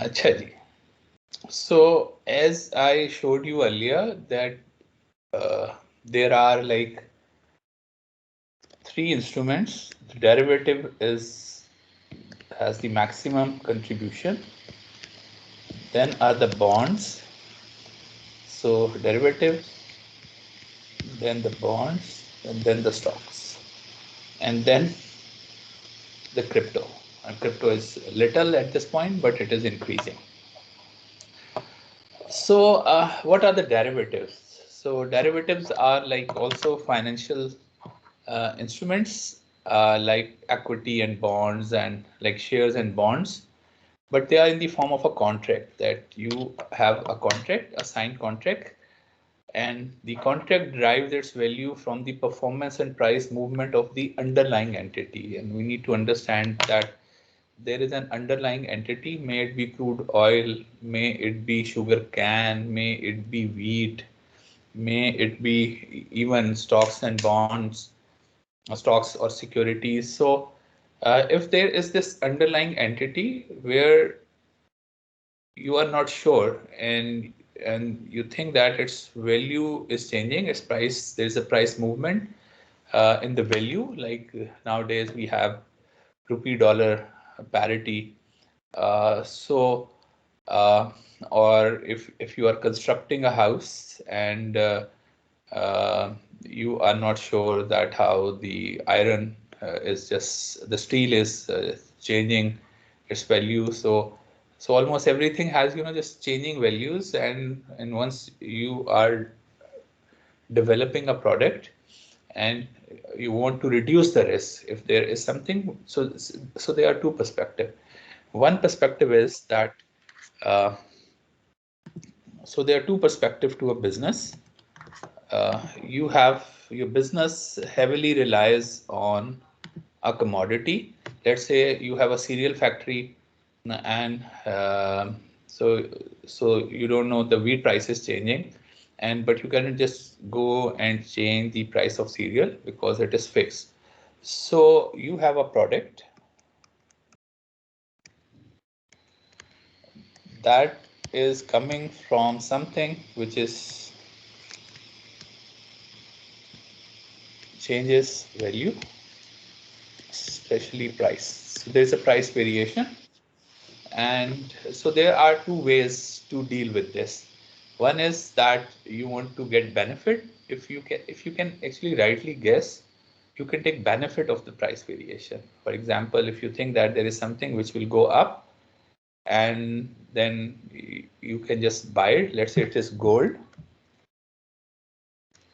Acha ji. So as I showed you earlier that there are like three instruments. The derivative has the maximum contribution. Then are the bonds. So derivatives, then the bonds, and then the stocks, and then the crypto. And crypto is little at this point, but it is increasing. So what are the derivatives? So derivatives are like also financial instruments like equity and bonds and like shares and bonds, but they are in the form of a contract that you have a contract, a signed contract, and the contract derives its value from the performance and price movement of the underlying entity. And we need to understand that there is an underlying entity, may it be crude oil, may it be sugar cane, may it be wheat, may it be even stocks and bonds, stocks or securities. So if there is this underlying entity where you are not sure and you think that its value is changing, its price, there's a price movement in the value, like nowadays we have rupee dollar parity. So uh, or if you are constructing a house and uh, you are not sure that how the iron is just the steel is changing its value. So almost everything has just changing values, and once you are developing a product and you want to reduce the risk if there is something. So there are two perspectives. One perspective is that uh, so there are two perspectives to a business. You have your business heavily relies on a commodity. Let's say you have a cereal factory, and so you don't know the wheat price is changing, and but you cannot just go and change the price of cereal because it is fixed. So you have a product that is coming from something which is changes value, especially price. So there's a price variation. And so there are two ways to deal with this. One is that you want to get benefit. If you can actually rightly guess, you can take benefit of the price variation. For example, if you think that there is something which will go up, and then you can just buy it. Let's say it is gold,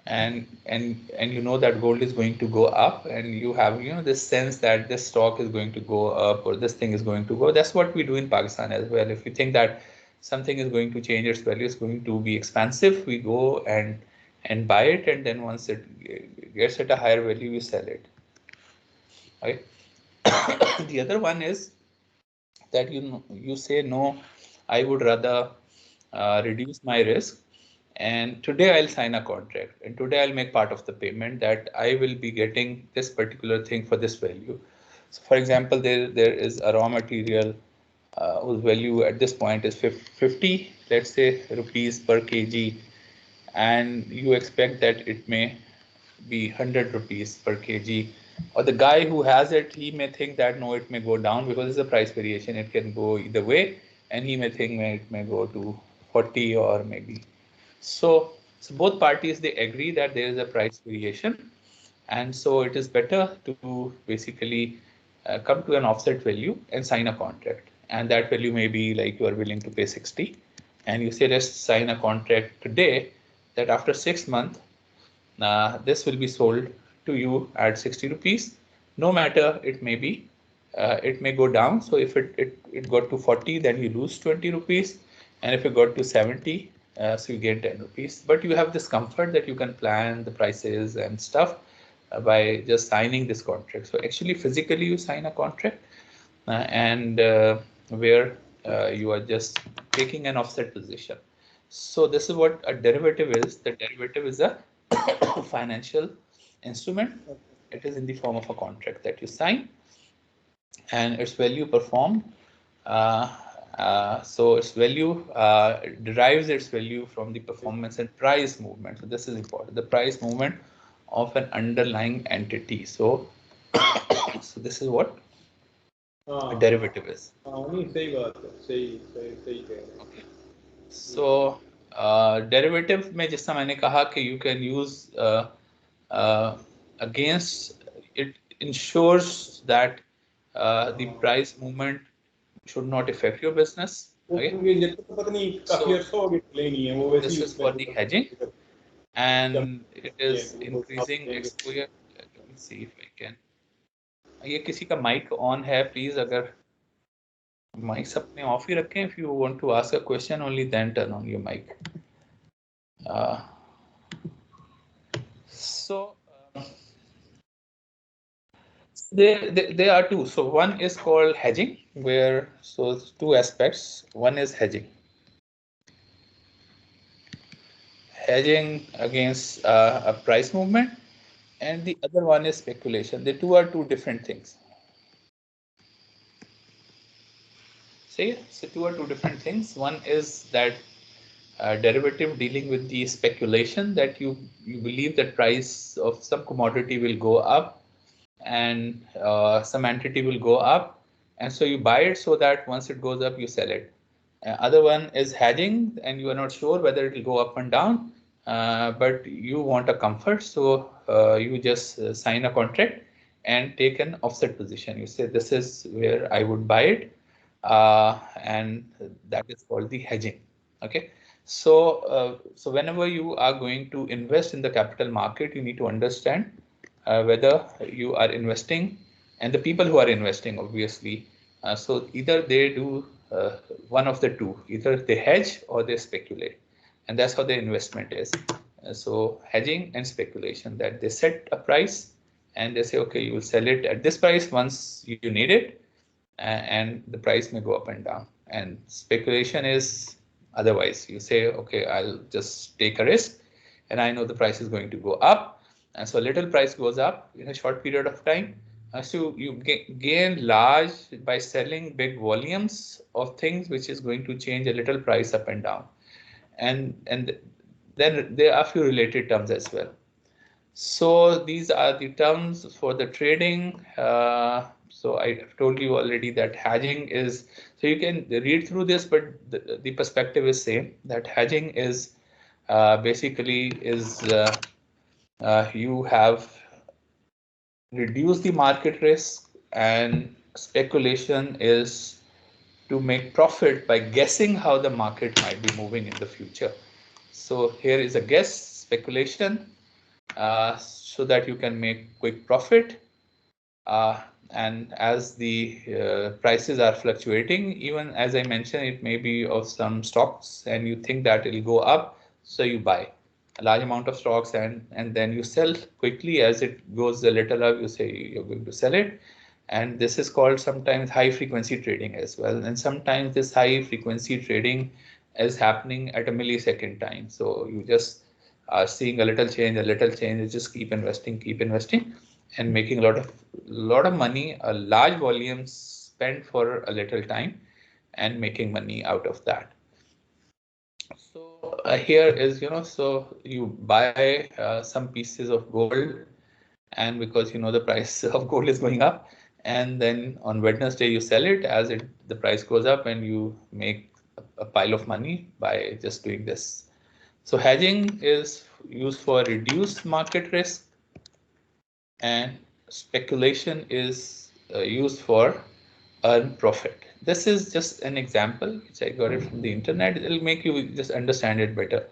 and you know that gold is going to go up, and you have this sense that this stock is going to go up or this thing is going to go. That's what we do in Pakistan as well. If we think that something is going to change its value, it's going to be expensive, we go and buy it, and then once it gets at a higher value, we sell it. Right. The other one is that you say no, I would rather reduce my risk, and today I'll sign a contract, and today I'll make part of the payment that I will be getting this particular thing for this value. So for example, there is a raw material whose value at this point is 50, let's say, rupees per kg, and you expect that it may be 100 rupees per kg. Or the guy who has it, he may think that no, it may go down because it's a price variation. It can go either way, and he may think it may go to 40 or maybe. So both parties, they agree that there is a price variation, and so it is better to basically come to an offset value and sign a contract. And that value may be like you are willing to pay 60, and you say let's sign a contract today that after 6 months this will be sold to you at 60 rupees. No matter, it may go down. So if it got to 40, then you lose 20 rupees. And if it got to 70, so you gain 10 rupees. But you have this comfort that you can plan the prices and stuff by just signing this contract. So actually, physically, you sign a contract and where you are just taking an offset position. So this is what a derivative is. The derivative is a financial instrument. It is in the form of a contract that you sign, and its value performed uh, So its value derives its value from the performance and price movement. So this is important. The price movement of an underlying entity. So, so this is what a हाँ derivative is. हाँ नहीं सही बात है सही सही सही कह रहे हैं Okay. So derivative में जैसा मैंने कहा कि you can use against it ensures that the price movement should not affect your business. वो Okay. मुझे जब तक पता नहीं काफी So अर्सा हो गया प्ले नहीं है वो वैसे ही this is उसमें for the hedging, and it है is वो आप increasing कहेंगे exposure. Let me see if I can. ये किसी का माइक ऑन है, प्लीज अगर माइक्स अपने ऑफ ही रखें. If you want to ask a question only then turn on your mic. So there are two. So one is called hedging, where so two aspects. One is hedging against a price movement, and the other one is speculation. The two are two different things. See, so two are two different things. One is that derivative dealing with the speculation that you believe that price of some commodity will go up and some entity will go up, and so you buy it so that once it goes up you sell it. Other one is hedging, and you are not sure whether it will go up and down, but you want a comfort, so you just sign a contract and take an offset position. You say this is where I would buy it, and that is called the hedging. Okay. So whenever you are going to invest in the capital market, you need to understand whether you are investing, and the people who are investing, obviously. So either they do one of the two, either they hedge or they speculate, and that's how the investment is. So hedging and speculation, that they set a price and they say, okay, you will sell it at this price once you need it, and the price may go up and down. And speculation is otherwise. You say, okay, I'll just take a risk, and I know the price is going to go up, and so a little price goes up in a short period of time. So you gain large by selling big volumes of things, which is going to change a little price up and down. And then there are a few related terms as well. So these are the terms for the trading. So I've told you already that hedging is, so you can read through this, but the perspective is same, that hedging is basically is you have reduced the market risk, and speculation is to make profit by guessing how the market might be moving in the future. So here is a guess, speculation, so that you can make quick profit. Uh, and as the prices are fluctuating, even as I mentioned, it may be of some stocks, and you think that it will go up, so you buy a large amount of stocks, and then you sell quickly as it goes a little up. You say you're going to sell it, and this is called sometimes high frequency trading as well. And sometimes this high frequency trading is happening at a millisecond time. So you just are seeing a little change, a little change. You just keep investing, and making a lot of money, a large volume spent for a little time, and making money out of that. So here is, so you buy some pieces of gold, and because the price of gold is going up, and then on Wednesday you sell it as the price goes up, and you make a pile of money by just doing this. So hedging is used for reduced market risk, and speculation is used for earn profit. This is just an example which I got it from the internet. It'll make you just understand it better.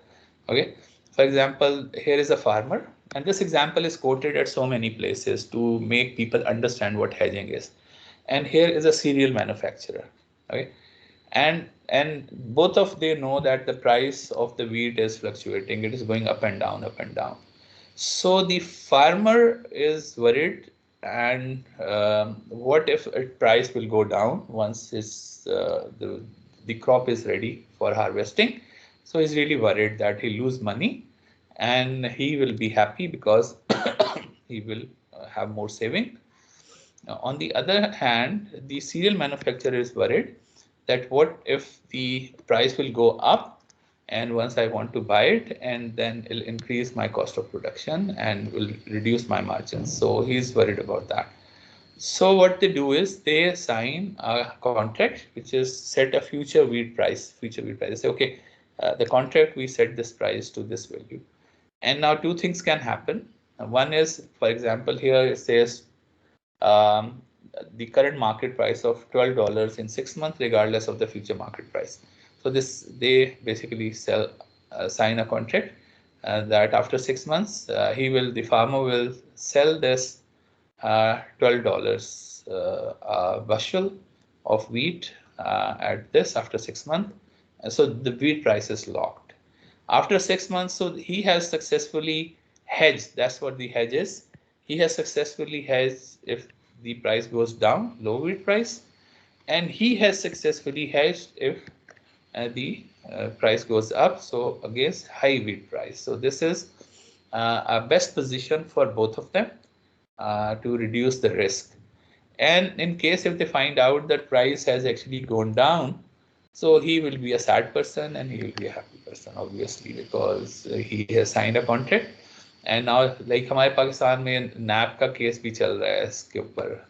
Okay. For example, here is a farmer, and this example is quoted at so many places to make people understand what hedging is. And here is a cereal manufacturer. Okay. And both of they know that the price of the wheat is fluctuating. It is going up and down, up and down. So the farmer is worried, and what if a price will go down once the crop is ready for harvesting? So he's really worried that he'll lose money, and he will be happy because he will have more saving. On the other hand, the cereal manufacturer is worried that what if the price will go up, and once I want to buy it, and then it'll increase my cost of production and will reduce my margins. So he's worried about that. So what they do is they sign a contract which is set a future wheat price. They say, okay, the contract we set this price to this value. And now two things can happen. One is, for example, here it says um, the current market price of $12 in 6 months, regardless of the future market price. So this they basically sign a contract that after 6 months, the farmer will sell this $12 a bushel of wheat at this after 6 months. So the wheat price is locked. After 6 months, so he has successfully hedged. That's what the hedge is. He has successfully hedged if the price goes down, low wheat price, and he has successfully hedged if the price goes up, so against high wheat price. So this is a best position for both of them to reduce the risk. And in case if they find out that price has actually gone down, so he will be a sad person and he will be a happy person, obviously, because he has signed a contract. And now like हमारे पाकिस्तान में nap का case भी चल रहा है इसके ऊपर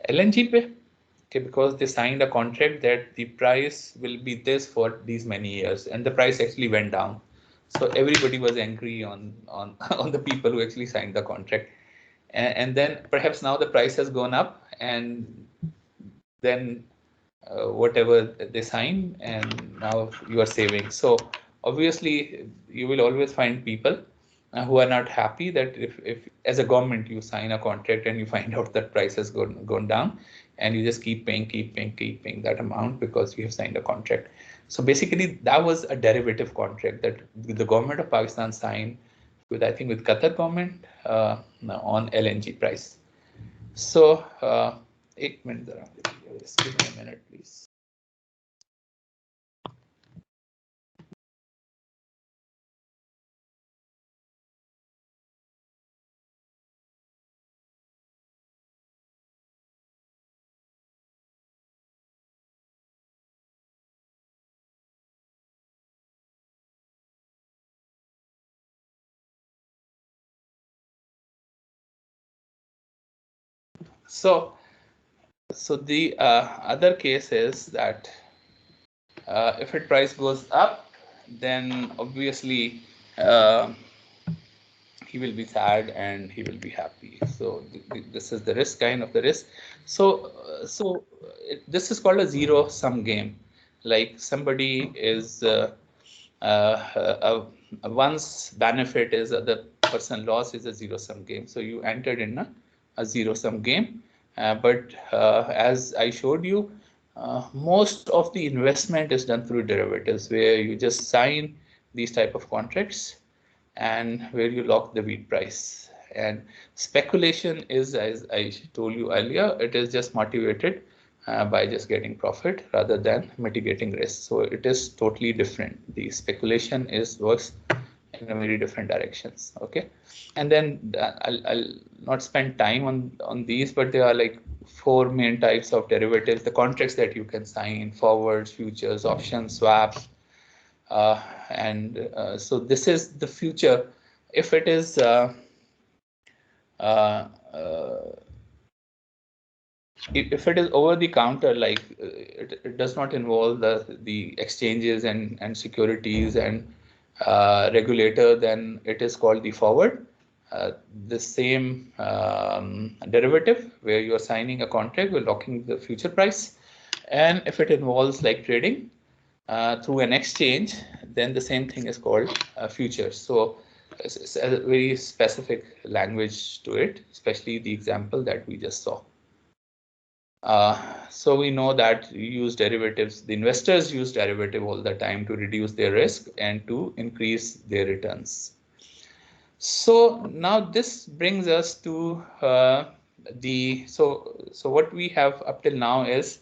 LNG पे, okay, because they signed a contract that the price will be this for these many years, and the price actually went down. So everybody was angry on on the people who actually signed the contract, and then perhaps now the price has gone up, and then whatever they sign, and now you are saving. So obviously you will always find people who are not happy that if as a government you sign a contract and you find out that price has gone down, and you just keep paying that amount because you have signed a contract. So basically that was a derivative contract that the government of Pakistan signed with, I think, with Qatar government on LNG price. So एक minute जरा, just give me a minute please. So the other case is that if its price goes up, then obviously uh, he will be sad and he will be happy. So this is the risk, kind of the risk. So this is called a zero sum game. Like somebody is one's benefit is the person loss is a zero sum game. So you entered in a zero sum game. But as I showed you, most of the investment is done through derivatives, where you just sign these type of contracts and where you lock the wheat price. And speculation is, as I told you earlier, it is just motivated by just getting profit rather than mitigating risk. So it is totally different. The speculation is works in a very different directions. Okay, and then I'll not spend time on these, but there are like four main types of derivatives: the contracts that you can sign, forwards, futures, options, swaps, and so this is the future. If it is uh, uh, if it is over the counter, like it does not involve the exchanges and securities and regulator, then it is called the forward. The same derivative where you are signing a contract, you're locking the future price. And if it involves like trading through an exchange, then the same thing is called futures. So it's a very specific language to it, especially the example that we just saw. So we know that you use derivatives. The investors use derivative all the time to reduce their risk and to increase their returns. So now this brings us to so what we have up till now is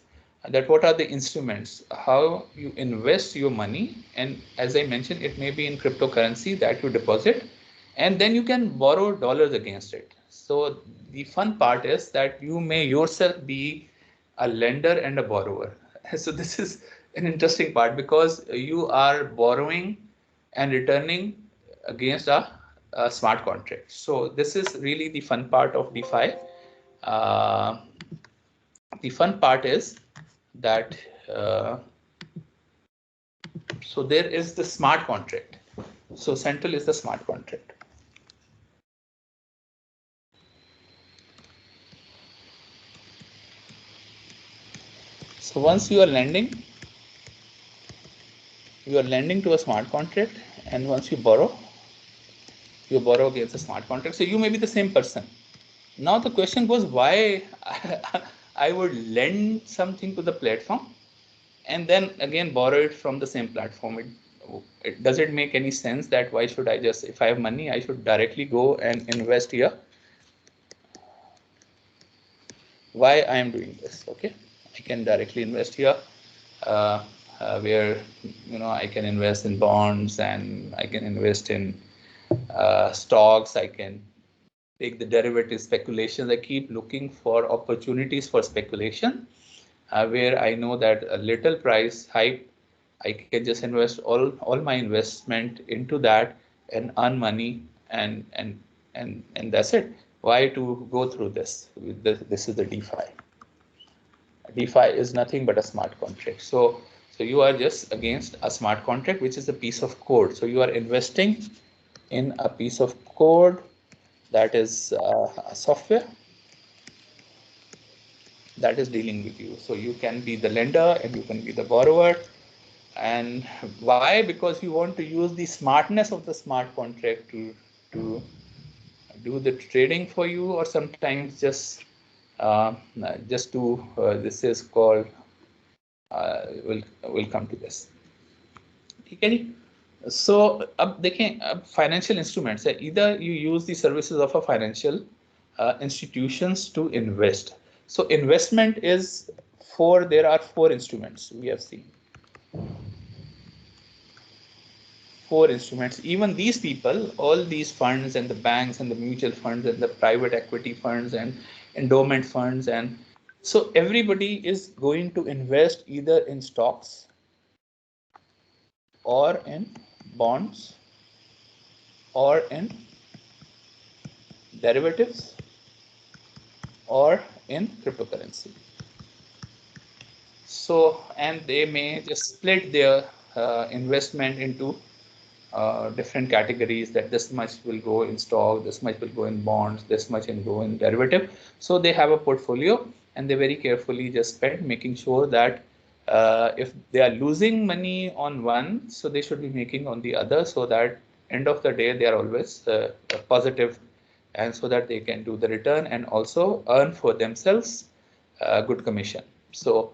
that what are the instruments, how you invest your money, and as I mentioned, it may be in cryptocurrency that you deposit, and then you can borrow dollars against it. So the fun part is that you may yourself be a lender and a borrower So this is an interesting part because you are borrowing and returning against a smart contract. So this is really the fun part of DeFi. Uh, the fun part is that so there is the smart contract. So Central is the smart contract. So once you are lending to a smart contract, and once you borrow against a smart contract. So you may be the same person. Now the question goes, why I would lend something to the platform and then again borrow it from the same platform? Does it make any sense that why should I just, if I have money, I should directly go and invest here? Why I am doing this? Okay, I can directly invest here, uh, where I can invest in bonds and I can invest in stocks. I can take the derivative speculations. I keep looking for opportunities for speculation, where I know that a little price hike, I can just invest all my investment into that and earn money, and that's it. Why to go through this? This is the DeFi. DeFi is nothing but a smart contract. So you are just against a smart contract, which is a piece of code. So you are investing in a piece of code that is a software that is dealing with you. So you can be the lender and you can be the borrower. And why? Because you want to use the smartness of the smart contract to do the trading for you, or sometimes uh, just to this is called we'll come to this. Okay. So they can financial instruments. Either you use the services of a financial institutions to invest. So investment is there are four instruments we have seen. Four instruments. Even these people, all these funds and the banks and the mutual funds and the private equity funds and endowment funds, and so everybody is going to invest either in stocks or in bonds or in derivatives or in cryptocurrency. So, and they may just split their investment into different categories, that this much will go in stock, this much will go in bonds, this much will go in derivative. So they have a portfolio and they very carefully just spend, making sure that if they are losing money on one, so they should be making on the other, so that end of the day they are always positive, and so that they can do the return and also earn for themselves good commission. So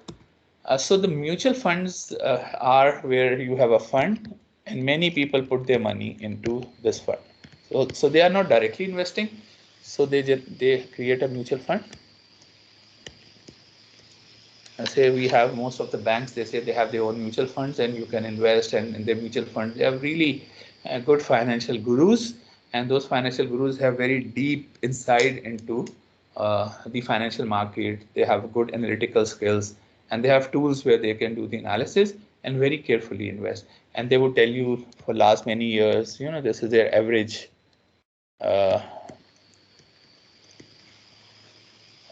the mutual funds are where you have a fund and many people put their money into this fund. So they are not directly investing. So they create a mutual fund. Say we have most of the banks, they say they have their own mutual funds and you can invest, and in their mutual funds they have really good financial gurus, and those financial gurus have very deep insight into the financial market. They have good analytical skills and they have tools where they can do the analysis and very carefully invest, and they would tell you for last many years, this is their uh,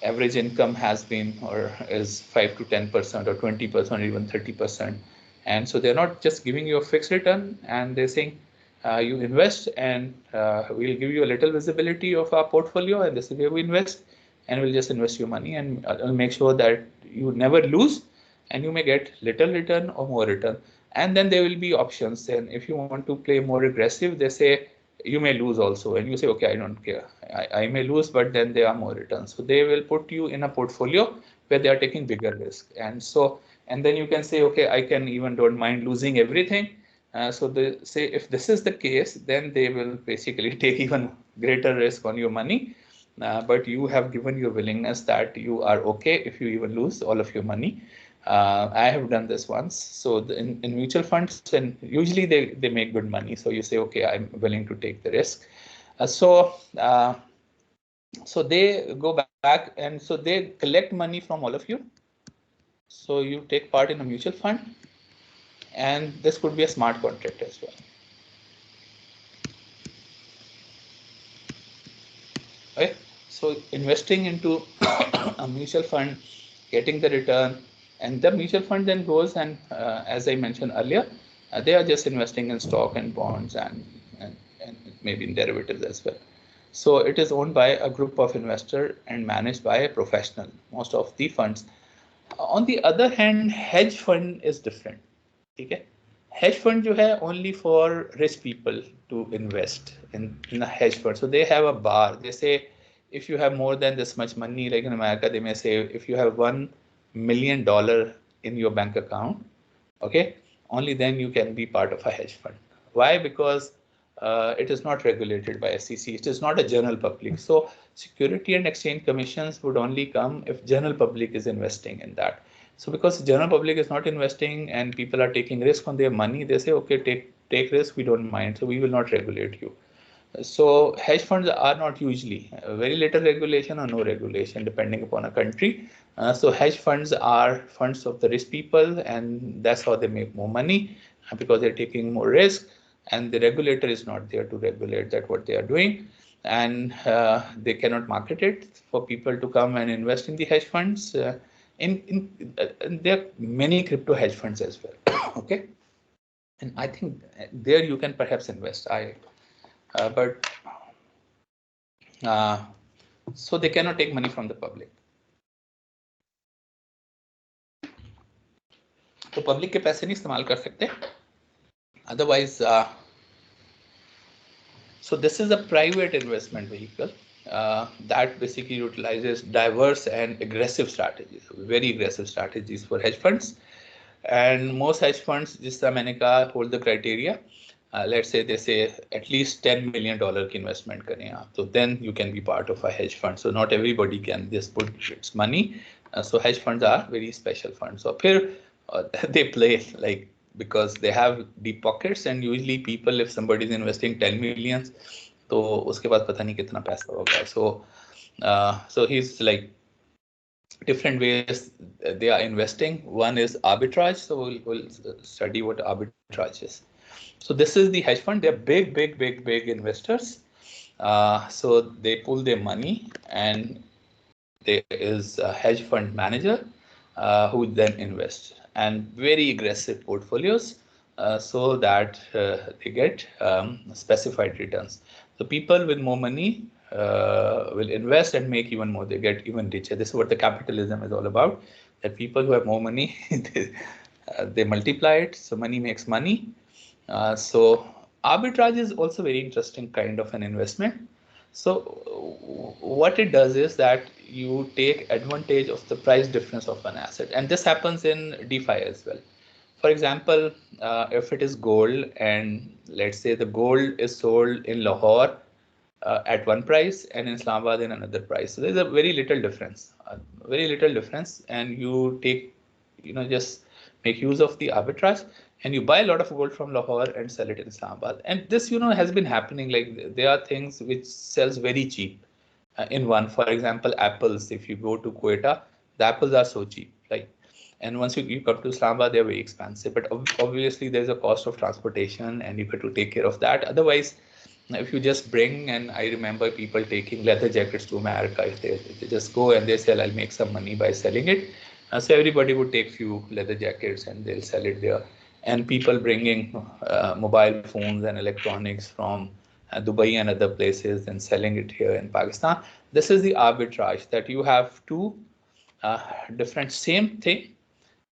average income has been or is 5 to 10% or 20% or even 30%. And so they're not just giving you a fixed return, and they're saying you invest and we'll give you a little visibility of our portfolio, and this is where we invest, and we'll just invest your money, and I'll make sure that you never lose and you may get little return or more return. And then there will be options, and if you want to play more aggressive, they say you may lose also, and you say, okay, I don't care, I may lose, but then there are more returns. So they will put you in a portfolio where they are taking bigger risk, and then you can say, okay, I can even don't mind losing everything. So they say if this is the case, then they will basically take even greater risk on your money, but you have given your willingness that you are okay if you even lose all of your money. I have done this once. So in mutual funds, and usually they make good money. So you say, okay, I'm willing to take the risk. So they go back and so they collect money from all of you. So you take part in a mutual fund, and this could be a smart contract as well. Right? So investing into a mutual fund, getting the return, and the mutual fund then goes and, as I mentioned earlier, they are just investing in stock and bonds and maybe in derivatives as well. So it is owned by a group of investors and managed by a professional, most of the funds. On the other hand, hedge fund is different. ठीक है, hedge fund जो है only for rich people to invest in a hedge fund. So they have a bar. They say if you have more than this much money, like in America, they may say if you have $1 million in your bank account, okay, only then you can be part of a hedge fund. Why? Because it is not regulated by SEC. It is not a general public. So Security and Exchange Commissions would only come if general public is investing in that. So because general public is not investing and people are taking risk on their money, they say, okay, take risk, we don't mind. So we will not regulate you. So hedge funds are not usually very little regulation or no regulation depending upon a country. So hedge funds are funds of the rich people, and that's how they make more money because they're taking more risk, and the regulator is not there to regulate that what they are doing, and they cannot market it for people to come and invest in the hedge funds. There are many crypto hedge funds as well. Okay, and I think there you can perhaps invest. But uh, so they cannot take money from the public. तो public के पैसे नहीं इस्तेमाल कर सकते. Otherwise, so this is a private investment vehicle that basically utilizes diverse and aggressive strategies, very aggressive strategies for hedge funds. And most hedge funds, जिसका मैंने कहा, hold the criteria. Let's say they say at least $10 million की investment करें आप, so then you can be part of a hedge fund. So not everybody can just put its money. So hedge funds are very special funds. So here they play like, because they have deep pockets, and usually people, if somebody is investing 10 millions, तो उसके बाद पता नहीं कितना पैसा होगा. So he's like different ways they are investing. One is arbitrage. So we'll study what arbitrage is. So this is the hedge fund. They're big investors. So they pull their money, and there is a hedge fund manager who then invests, and very aggressive portfolios so that they get specified returns. So people with more money will invest and make even more. They get even richer. This is what the capitalism is all about. That people who have more money, they multiply it. So money makes money. So arbitrage is also very interesting kind of an investment. So what it does is that you take advantage of the price difference of an asset, and this happens in DeFi as well. For example, if it is gold, and let's say the gold is sold in Lahore at one price and in Islamabad in another price. So there's a very little difference, and you take, just make use of the arbitrage, and you buy a lot of gold from Lahore and sell it in Islamabad. And this, has been happening. Like there are things which sells very cheap in one. For example, apples. If you go to Quetta, the apples are so cheap. Like, and once you come to Islamabad, they're very expensive. But obviously, there's a cost of transportation, and you have to take care of that. Otherwise, if you just bring, and I remember people taking leather jackets to America, if they just go and they sell, I'll make some money by selling it. So everybody would take few leather jackets and they'll sell it there. And people bringing mobile phones and electronics from Dubai and other places and selling it here in Pakistan. This is the arbitrage, that you have two different same thing.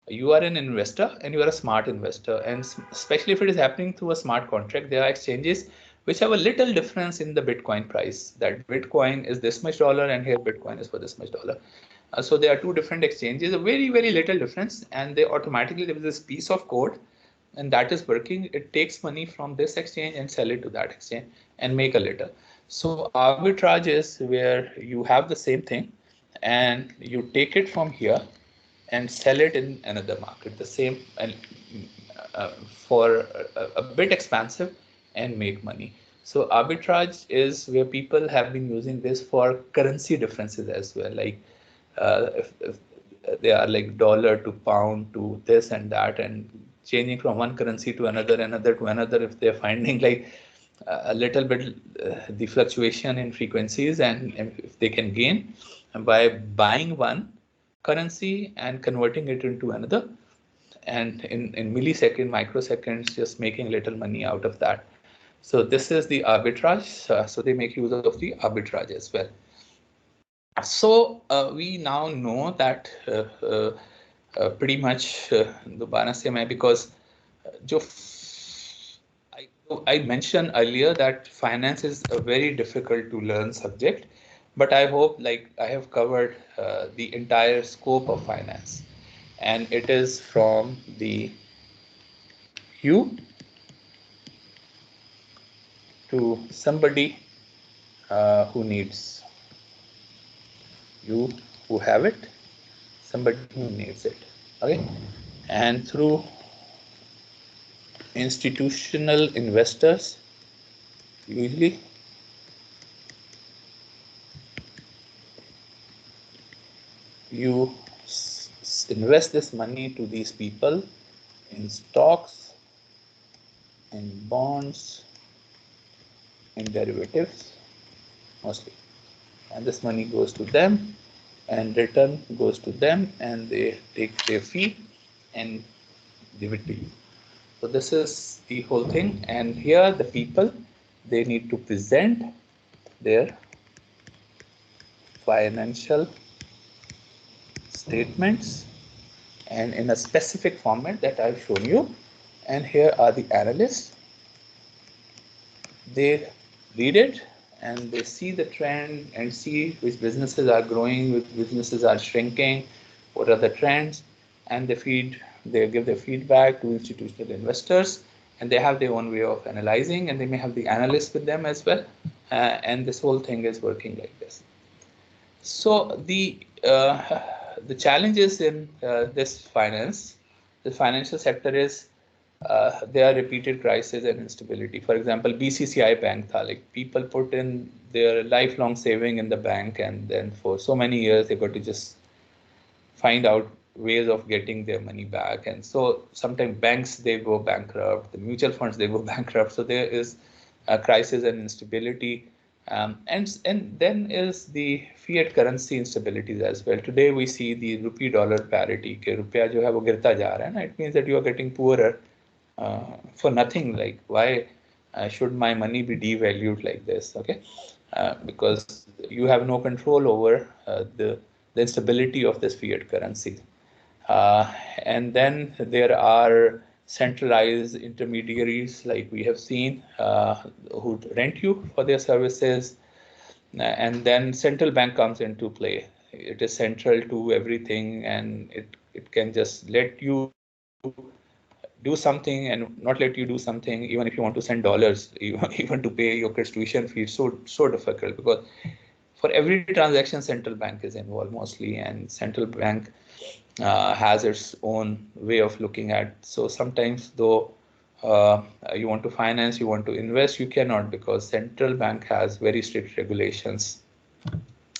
You are an investor and you are a smart investor, and especially if it is happening through a smart contract, there are exchanges which have a little difference in the Bitcoin price, that Bitcoin is this much dollar and here Bitcoin is for this much dollar. So there are two different exchanges, a very little difference, and they automatically, there is this piece of code and that is working. It takes money from this exchange and sell it to that exchange and make a little. So arbitrage is where you have the same thing and you take it from here and sell it in another market, the same, and for a bit expensive, and make money. So arbitrage is where people have been using this for currency differences as well. Like if they are like dollar to pound to this and that, and changing from one currency to another to another, if they're finding like a little bit the fluctuation in frequencies, and if they can gain by buying one currency and converting it into another, and in millisecond, microseconds, just making little money out of that. So this is the arbitrage. So they make use of the arbitrage as well. So we now know that pretty much दोबारा से मैं, because जो I, I mentioned earlier that finance is a very difficult to learn subject, but I hope like I have covered the entire scope of finance, and it is from the you to somebody who needs, you who have it, somebody who needs it. Okay, and through institutional investors, usually you invest this money to these people in stocks, in bonds, in derivatives mostly, and this money goes to them, and return goes to them, and they take their fee and give it to you. So this is the whole thing, and here the people, they need to present their financial statements and in a specific format that I've shown you. And here are the analysts. They read it and they see the trend and see which businesses are growing, which businesses are shrinking, what are the trends, and they give their feedback to institutional investors, and they have their own way of analyzing, and they may have the analysts with them as well. And this whole thing is working like this. So the challenges in this finance, the financial sector is there are repeated crises and instability. For example, BCCI bank tha, like people put in their lifelong saving in the bank, and then for so many years they got to just find out ways of getting their money back. And so sometimes banks, they go bankrupt, the mutual funds, they go bankrupt. So there is a crisis and instability. And then is the fiat currency instabilities as well. Today we see the rupee dollar parity के रुपया जो है वो गिरता जा रहा है ना. It means that you are getting poorer for nothing. Like, why should my money be devalued like this? Okay, because you have no control over the instability of this fiat currency. And then there are centralized intermediaries, like we have seen, who rent you for their services. And then central bank comes into play. It is central to everything, and it can just let you do something and not let you do something, even if you want to send dollars, even to pay your kids tuition fees. So difficult, because for every transaction central bank is involved mostly, and central bank has its own way of looking at. So sometimes though you want to finance, you want to invest, you cannot, because central bank has very strict regulations.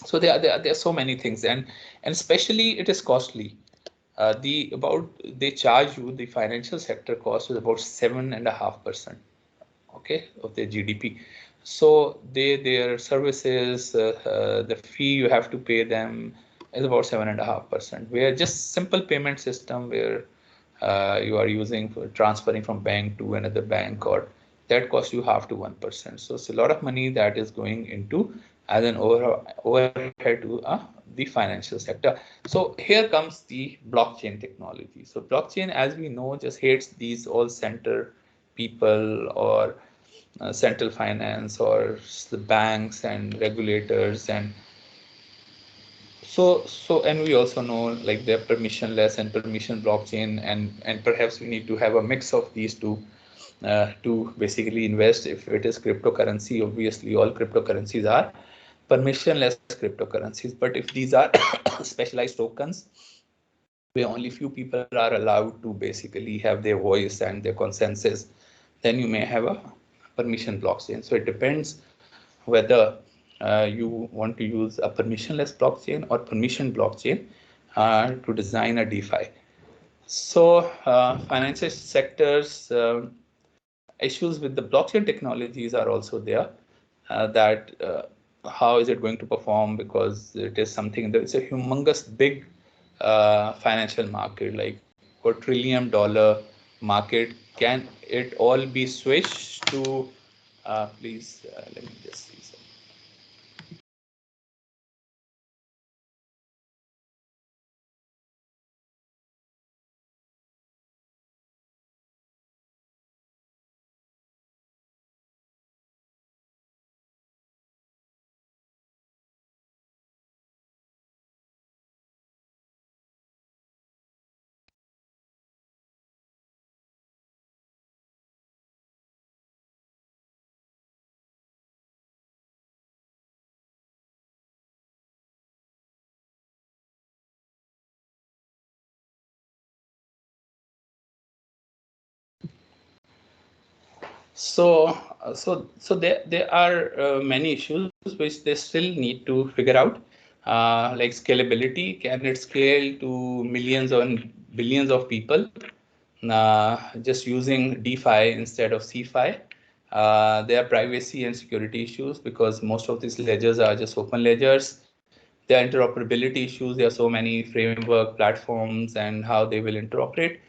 So there are so many things, and especially it is costly. They charge you, the financial sector cost is about 7.5%, okay, of their GDP. So their services, the fee you have to pay them is about 7.5%. Where just simple payment system where you are using for transferring from bank to another bank, or that costs you half to 1%. So it's a lot of money that is going into as an overhead to the financial sector. So here comes the blockchain technology. So blockchain, as we know, just hates these all center people, or central finance, or the banks and regulators. And and we also know like they're permissionless and permission blockchain, and perhaps we need to have a mix of these two to basically invest. If it is cryptocurrency, obviously all cryptocurrencies are permissionless cryptocurrencies. But if these are specialized tokens where only few people are allowed to basically have their voice and their consensus, then you may have a permission blockchain. So it depends whether you want to use a permissionless blockchain or permission blockchain. to design a DeFi. So financial sectors issues with the blockchain technologies are also there. That how is it going to perform, because it is something that it's a humongous big financial market, like $1 trillion market. Can it all be switched to please let me just see some. So, so there are many issues which they still need to figure out, like scalability. Can it scale to millions or billions of people just using DeFi instead of CeFi? There are privacy and security issues because most of these ledgers are just open ledgers. There are interoperability issues. There are so many framework platforms and how they will interoperate.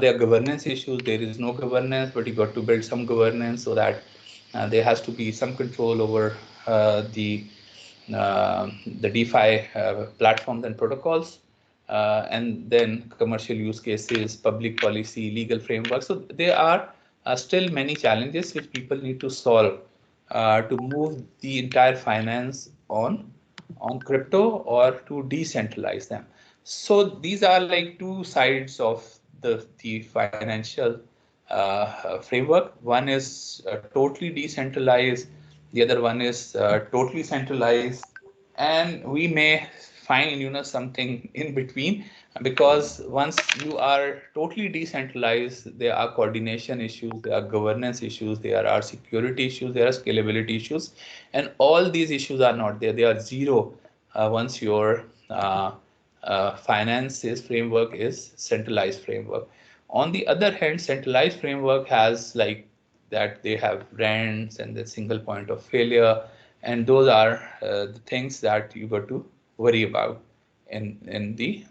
There are governance issues. There is no governance, but you got to build some governance so that there has to be some control over uh, the the DeFi platforms and protocols, and then commercial use cases, public policy, legal framework. So there are still many challenges which people need to solve to move the entire finance on crypto or to decentralize them. So these are like two sides of the financial framework. One is totally decentralized, the other one is totally centralized, and we may find something in between, because once you are totally decentralized, there are coordination issues, there are governance issues, there are security issues, there are scalability issues, and all these issues are not there. They are zero once your finances framework is centralized framework. On the other hand, centralized framework has like that they have rents and the single point of failure, and those are the things that you got to worry about in the,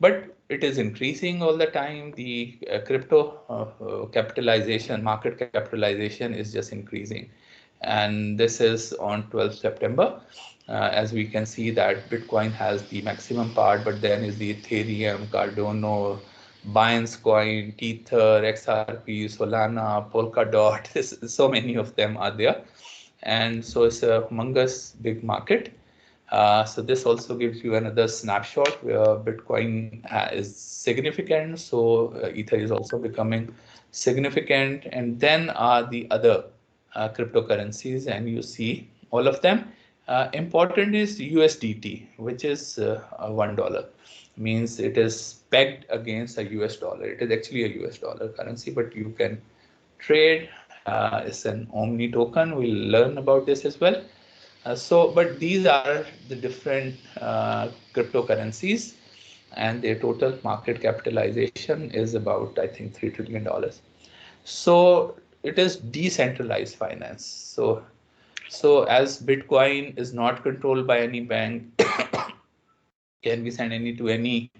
but it is increasing all the time. The crypto capitalization, market capitalization is just increasing, and this is on 12th September. As we can see that Bitcoin has the maximum part, but then is the Ethereum, Cardano, Binance Coin, Tether, XRP, Solana, Polkadot. So many of them are there, and so it's a humongous big market. So this also gives you another snapshot where Bitcoin is significant. So Ether is also becoming significant, and then are the other cryptocurrencies, and you see all of them. Important is USDT, which is $1. Means it is pegged against a US dollar. It is actually a US dollar currency, but you can trade. It's an Omni token. We'll learn about this as well. But these are the different cryptocurrencies, and their total market capitalization is about, I think, $3 trillion. So it is decentralized finance. So as Bitcoin is not controlled by any bank, can we send any to any?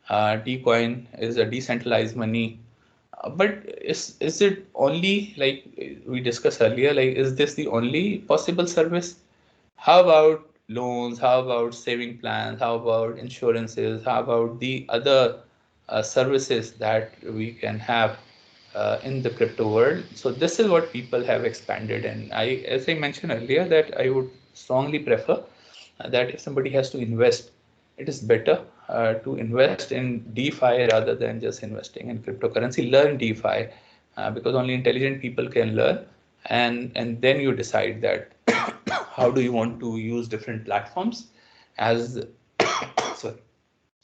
Dcoin is a decentralized money. But is it only like we discussed earlier? Like, is this the only possible service? How about loans? How about saving plans? How about insurances? How about the other services that we can have in the crypto world? So this is what people have expanded, and as I mentioned earlier, that I would strongly prefer that if somebody has to invest, it is better to invest in DeFi rather than just investing in cryptocurrency. Learn DeFi because only intelligent people can learn, and then you decide that how do you want to use different platforms, as sorry,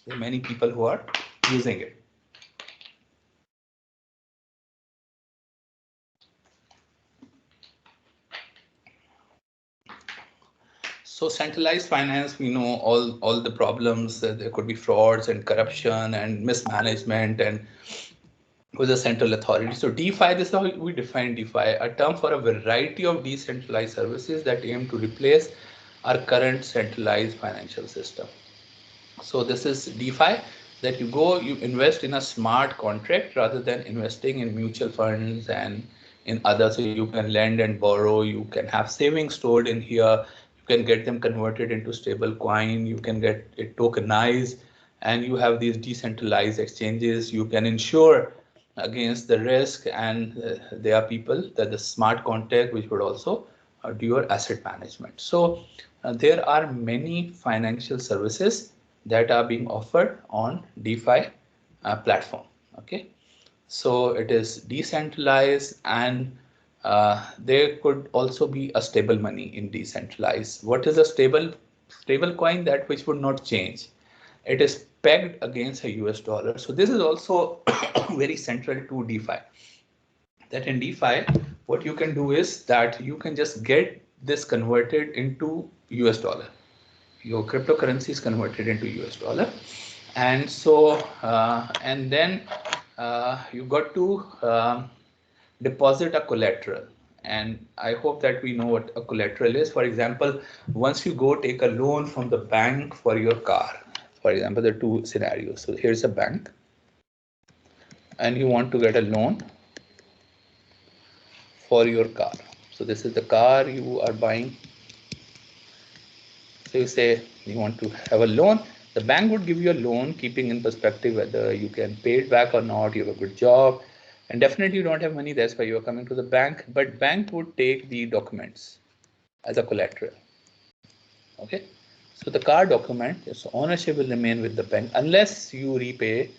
there are many people who are using it. So centralized finance, we know all the problems. There could be frauds and corruption and mismanagement and with a central authority. So DeFi, this is how we define DeFi, a term for a variety of decentralized services that aim to replace our current centralized financial system. So this is DeFi, that you go, you invest in a smart contract rather than investing in mutual funds and in others. So you can lend and borrow, you can have savings stored in here, you can get them converted into stable coin, you can get it tokenized, and you have these decentralized exchanges. You can insure against the risk, and there are people that the smart contract which would also do your asset management. So there are many financial services that are being offered on DeFi platform. Okay, so it is decentralized, and there could also be a stable money in decentralized. What is a stable coin? That which would not change. It is pegged against a US dollar. So this is also very central to DeFi. That in DeFi, what you can do is that you can just get this converted into US dollar. Your cryptocurrency is converted into US dollar, and so and then you got to deposit a collateral. And I hope that we know what a collateral is. For example, once you go take a loan from the bank for your car, for example, there are two scenarios. So here's a bank, and you want to get a loan for your car. So this is the car you are buying. So you say you want to have a loan. The bank would give you a loan, keeping in perspective whether you can pay it back or not. You have a good job, and definitely you don't have money. That's why you are coming to the bank. But bank would take the documents as a collateral. Okay, so the car document, its ownership will remain with the bank unless you repay.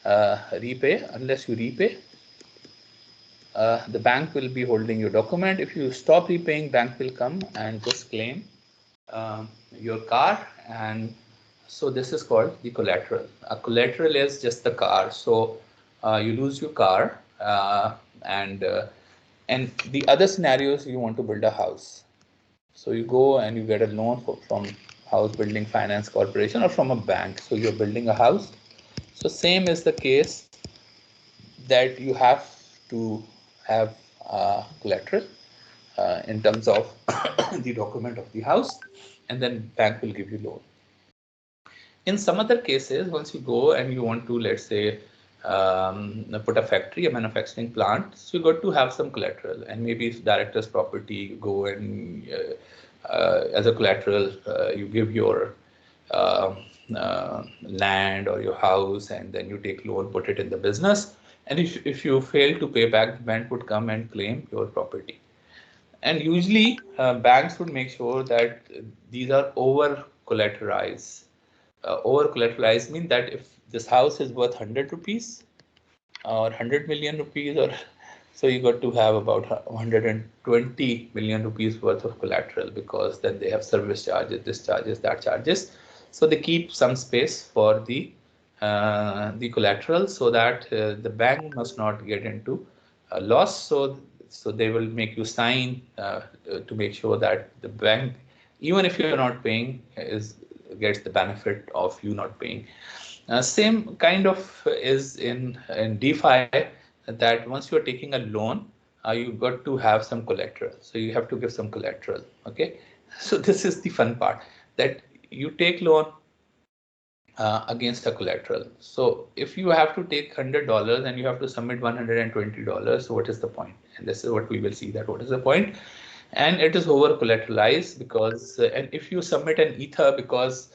Unless you repay, the bank will be holding your document. If you stop repaying, bank will come and just claim your car. And so this is called the collateral. A collateral is just the car. So you lose your car, and the other scenarios, you want to build a house. So you go and you get a loan from House Building Finance Corporation or from a bank. So you're building a house. So same is the case, that you have to have collateral in terms of the document of the house, and then bank will give you loan. In some other cases, once you go and you want to, let's say, put a factory, a manufacturing plant, so you got to have some collateral, and maybe it's director's property. You go and as a collateral, you give your uh, land or your house, and then you take loan, put it in the business. And if you fail to pay back, the bank would come and claim your property. And usually banks would make sure that these are over collateralized. Over collateralized means that if this house is worth 100 rupees or 100 million rupees, or so you got to have about 120 million rupees worth of collateral, because then they have service charges, this charges, that charges. So they keep some space for the collateral, so that the bank must not get into a loss. So they will make you sign to make sure that the bank, even if you're not paying, is gets the benefit of you not paying. Same kind of is in DeFi, that once you're taking a loan, you got to have some collateral. So you have to give some collateral. Okay, so this is the fun part, that you take loan against a collateral. So if you have to take $100 and you have to submit $120, so what is the point? And this is what we will see, that what is the point. And it is over collateralized, because and if you submit an ether, because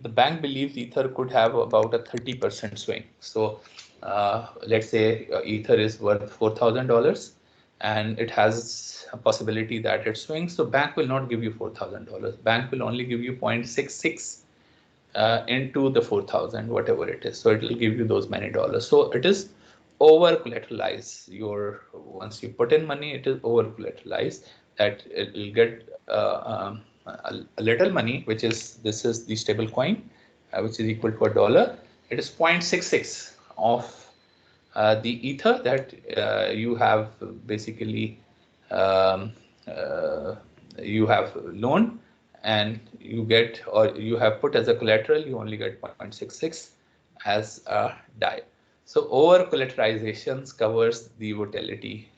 the bank believes ether could have about a 30% swing. So let's say ether is worth $4,000 and it has a possibility that it swings. So bank will not give you $4,000. Bank will only give you 0.66 into the 4,000, whatever it is. So it will give you those many dollars. So it is over collateralized. Your once you put in money, it is over collateralized, that it will get a little money, which is, this is the stable coin, which is equal to $1. It is 0.66 of the ether that you have basically um, uh, you have loaned, and you get, or you have put as a collateral, you only get 0.66 as a DAI. So over collateralizations covers the volatility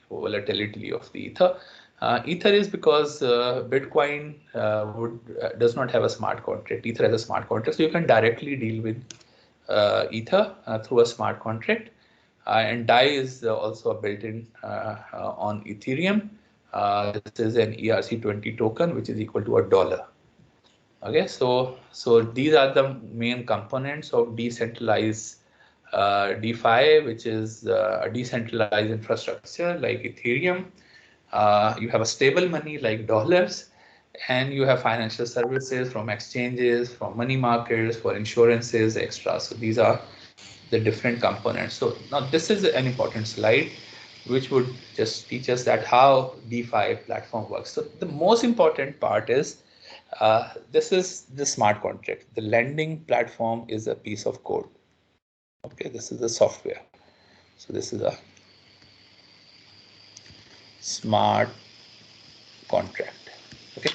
of the Ether. Ether is because Bitcoin does not have a smart contract. Ether has a smart contract, so you can directly deal with Ether through a smart contract. And DAI is also built-in on Ethereum. This is an ERC20 token, which is equal to $1. Okay, so these are the main components of decentralized DeFi, which is a decentralized infrastructure like Ethereum. You have a stable money like dollars, and you have financial services from exchanges, from money markets, for insurances, extra. So these are the different components. So now this is an important slide, which would just teach us that how DeFi platform works. So the most important part is this is the smart contract. The lending platform is a piece of code. Okay, this is the software. So this is a smart contract. Okay.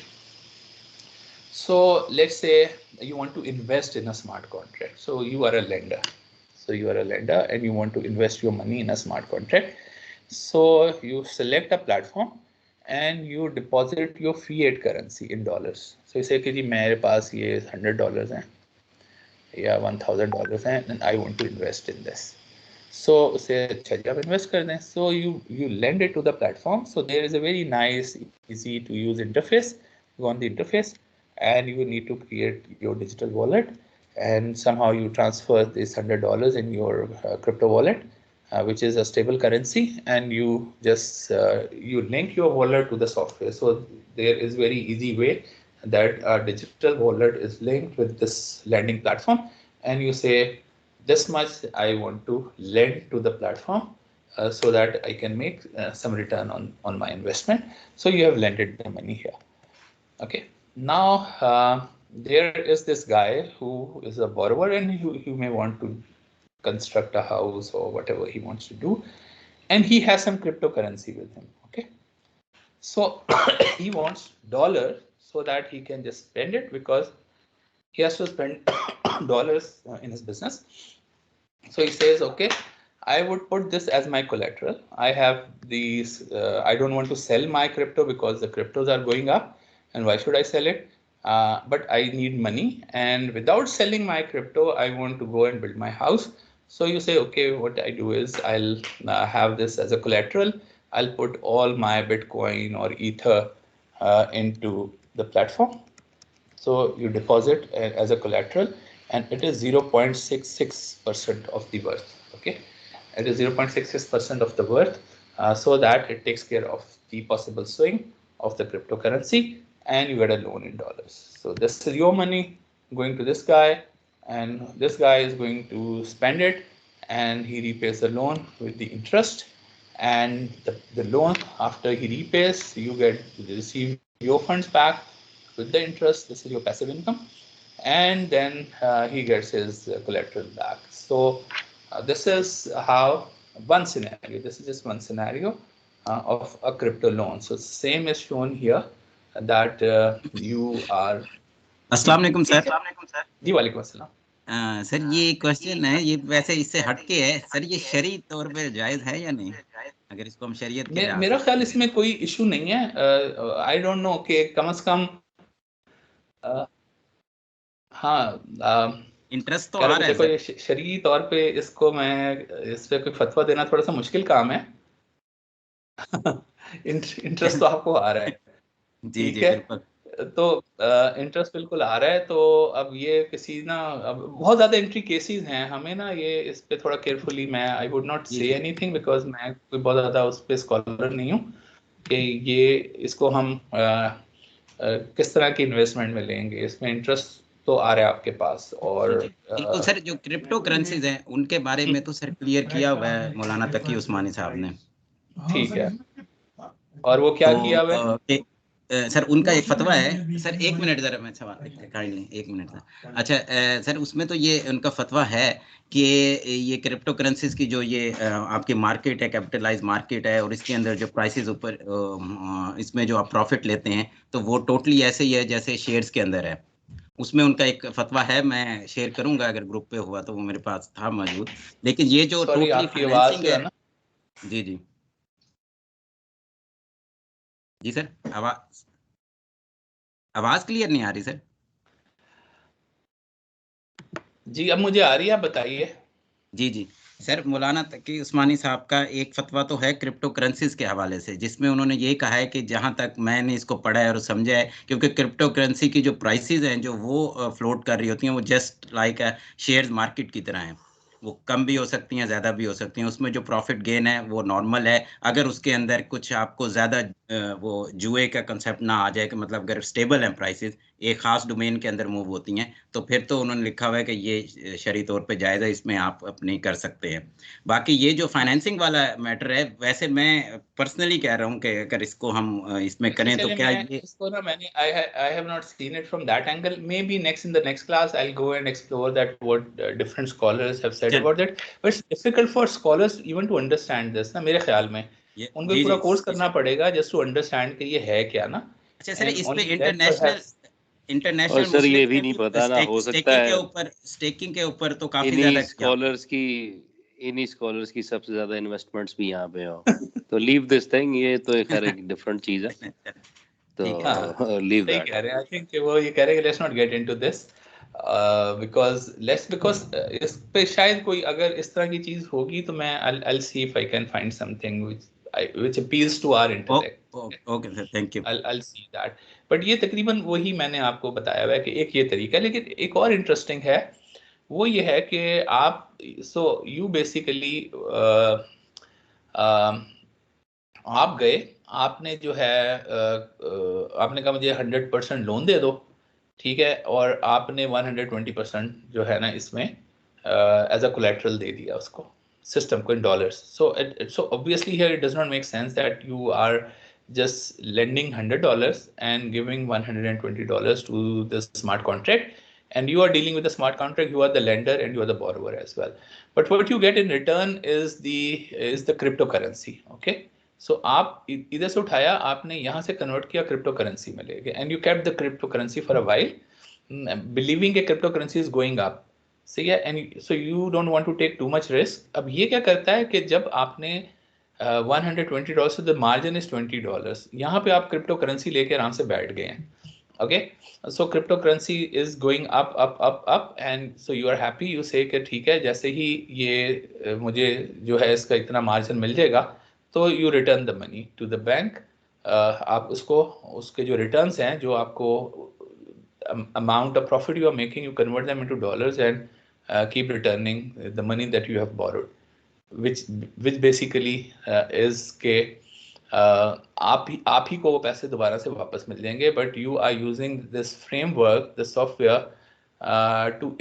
So let's say you want to invest in a smart contract. So you are a lender. So you are a lender and you want to invest your money in a smart contract. So you select a platform and you deposit your fiat currency in dollars. So you say कि जी मेरे पास ये $100 हैं या $1,000 हैं and I want to invest in this. So उसे अच्छा जी आप invest कर दें. So you lend it to the platform. So there is a very nice, easy to use interface. You go on the interface and you need to create your digital wallet, and somehow you transfer this $100 in your crypto wallet, which is a stable currency, and you just you link your wallet to the software. So there is very easy way that a digital wallet is linked with this lending platform, and you say this much I want to lend to the platform so that I can make some return on my investment. So you have lended the money here. Okay. Now there is this guy who is a borrower, and he may want to construct a house or whatever he wants to do, and he has some cryptocurrency with him. Okay. So he wants dollars so that he can just spend it, because he has to spend dollars in his business. So he says, okay, I would put this as my collateral. I have these, I don't want to sell my crypto because the cryptos are going up. And why should I sell it? But I need money. And without selling my crypto, I want to go and build my house. So you say, okay, what I do is I'll have this as a collateral. I'll put all my Bitcoin or Ether into the platform. So you deposit as a collateral, and it is 0.66% of the worth. Okay, it is 0.66% of the worth, so that it takes care of the possible swing of the cryptocurrency, and you get a loan in dollars. So this is your money going to this guy, and this guy is going to spend it, and he repays the loan with the interest. And the loan, after he repays, you receive your funds back with the interest. This is your passive income, and then he gets his collateral back. So this is how one scenario. This is just one scenario of a crypto loan. So same is shown here, that you are. अस्सलाम वालेकुम sir. जी वालेकुम अस्सलाम। Sir ये question है, ये वैसे इससे हटके है सर, ये शरई तौर पे जायज है या नहीं, अगर इसको हम शरीयत के मेरा ख्याल इसमें कोई इशू नहीं है। आई डोंट नो कि कम से कम हाँ इंटरेस्ट तो आ रहा है कोई शरई तौर पे इसको मैं इस पे कोई फतवा देना थोड़ा सा मुश्किल काम है। इंटरेस्ट तो आपको आ रहा है, ठीक है, तो इंटरेस्ट बिल्कुल आ रहा है। तो अब ये किसी ना, अब बहुत ज्यादा एंट्री केसेस हैं, हमें ना ये इस पे थोड़ा केयरफुली, मैं I would not say anything because मैं कोई बहुत ज्यादा उस पे स्कॉलर नहीं हूँ कि ये इसको हम किस तरह की इन्वेस्टमेंट में लेंगे। इसमें इंटरेस्ट तो आ रहा है आपके पास। और बिल्कुल सर, जो क्रिप्टो करेंसीज हैं उनके बारे में तो सर क्लियर किया हुआ है मौलाना तकी उस्मानी साहब ने। ठीक है, और वो क्या किया हुआ है? सर उनका एक फतवा है सर, 1 मिनट जरा मैं सवाल काइंडली 1 मिनट सर। अच्छा सर उसमें तो ये उनका फतवा है कि ये क्रिप्टो करेंसीज की जो ये आपकी मार्केट है, कैपिटलाइज मार्केट है, और इसके अंदर जो प्राइसेस ऊपर इसमें जो आप प्रॉफिट लेते हैं तो वो टोटली ऐसे ही है जैसे शेयर्स के अंदर है। उसमें उनका एक फतवा है, मैं शेयर करूंगा अगर ग्रुप पे हुआ तो, वो मेरे पास था मौजूद। लेकिन ये जो सॉरी, टोटली आपकी आवाज फाइनेंसिंग जो है। है ना, जी जी जी सर, आवाज आवाज क्लियर नहीं आ रही सर। जी अब मुझे आ रही है, आप बताइए। जी जी सर, मौलाना तकी उस्मानी साहब का एक फतवा तो है क्रिप्टो करेंसीज के हवाले से, जिसमें उन्होंने ये कहा है कि जहां तक मैंने इसको पढ़ा है और समझा है, क्योंकि क्रिप्टो करेंसी की जो प्राइसेस हैं जो वो फ्लोट कर रही होती हैं, वो जस्ट लाइक शेयर मार्केट की तरह हैं। वो कम भी हो सकती हैं, ज़्यादा भी हो सकती हैं। उसमें जो प्रॉफिट गेन है वो नॉर्मल है, अगर उसके अंदर कुछ आपको ज़्यादा वो जुए का कंसेप्ट ना आ जाए, कि मतलब अगर स्टेबल हैं प्राइसेस, एक खास डोमेन के अंदर मूव होती हैं, तो फिर तो उन्होंने लिखा हुआ है कि ये शरई तौर पे जायज़ है, इसमें आप अपनी कर सकते हैं। बाकी ये जो फाइनेंसिंग वाला मैटर है, वैसे मैं पर्सनली कह रहा हूँ कि अगर इसको हम इसमें अच्छा करें तो चले, क्या मैं ये। इसको ना, मैंने I have not seen it from that angle. Maybe next, in the next class I'll go and explore that what different scholars have said चल about it. But it's difficult for scholars even to understand this ना, मेरे ख्याल में ये उनको जी एक पूरा जी course करना पड़ेगा just to understand कि ये है क्या ना, अच्छा सर, and इस पे only then इंटरनेशनल perhaps और इंटरनेशनल सर ये मुस्लिम्स भी ने नहीं भी पता ना, हो सकता है स्टेकिंग के ऊपर तो काफी इन्हीं ज्यादा किया। स्कॉलर्स की इन्हीं स्कॉलर्स की सबसे ज्यादा इन्वेस्टमेंट्स भी यहाँ पे हो। तो लीव दिस थिंग, ये तो खैर एक डिफरेंट चीज है, ठीक है सर। हाँ तो लीव सही दैट। कह रहे हैं। आई थिंक वो ये कह रहे हैं कि let's not get into this, because इस पे शायद कोई अगर इस तरह की चीज होगी तो मैं I'll see if I can find something which appeals to our oh, intellect. Okay sir, thank you. I'll see that. But ये तकरीबन वही मैंने आपको बताया हुआ है कि एक ये तरीका है, लेकिन एक और इंटरेस्टिंग है, वो ये है कि आप यू बेसिकली आप गए, आपने जो है आपने कहा मुझे 100% लोन दे दो, ठीक है, और आपने 120% जो है ना इसमें एज अ कोलेटरल दे दिया उसको, सिस्टम को, in dollars. So obviously here it does not make sense that you are just lending $100 and giving $120 to the smart contract, and you are dealing with the smart contract, you are the lender and you are the borrower as well. But what you get in return is the cryptocurrency. Okay, सो आप इधर से उठाया, आपने यहाँ से convert किया crypto currency में लेके, and you kept the crypto currency for a while, believing a crypto currency is going up. सही है, and so you don't want to take too much risk. अब ये क्या करता है कि जब आपने $120, so the margin is $20, यहाँ पे आप क्रिप्टो करेंसी लेके आराम से बैठ गए हैं। Okay, so crypto currency is going up up up up, and so you are happy, you say कि ठीक है, जैसे ही ये मुझे जो है इसका इतना मार्जिन मिल जाएगा तो you return the money to the bank. आप उसको, उसके जो रिटर्न्स हैं, जो आपको amount of profit you are making, you convert them into dollars and keep returning the money that you have borrowed, which basically is के आप ही को वो पैसे दोबारा से वापस मिल जाएंगे, but you are using this framework, the software, to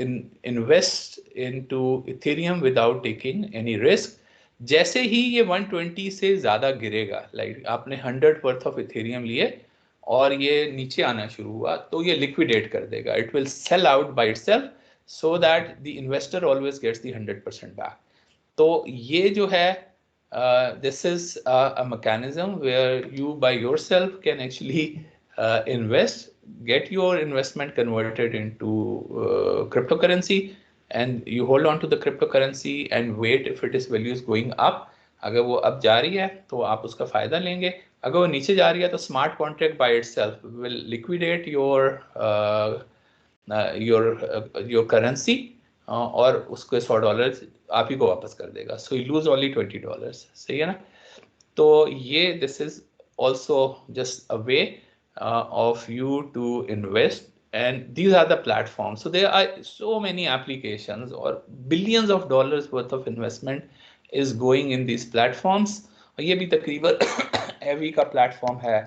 invest into Ethereum without taking any risk. जैसे ही ये 120 से ज़्यादा गिरेगा, लाइक आपने 100 वर्थ ऑफ इथेरियम लिए और ये नीचे आना शुरू हुआ, तो ये लिक्विडेट कर देगा, it will sell out by itself, so that the investor always gets the 100% back. तो ये जो है, this is a mechanism where you by yourself can actually invest, get your investment converted into cryptocurrency, and you hold on to the cryptocurrency and wait if its value is going up. अगर वो अब जा रही है तो आप उसका फायदा लेंगे, अगर वो नीचे जा रही है तो smart contract by itself will liquidate your currency, और उसके $100 आप ही को वापस कर देगा, सो यू लूज ओनली $20। सही है ना? तो ये this is also just a way of you to invest, and these are the platforms. So there are so many applications, or billions of dollars worth of investment is going in these platforms. और ये भी तकरीबन एवी का platform है,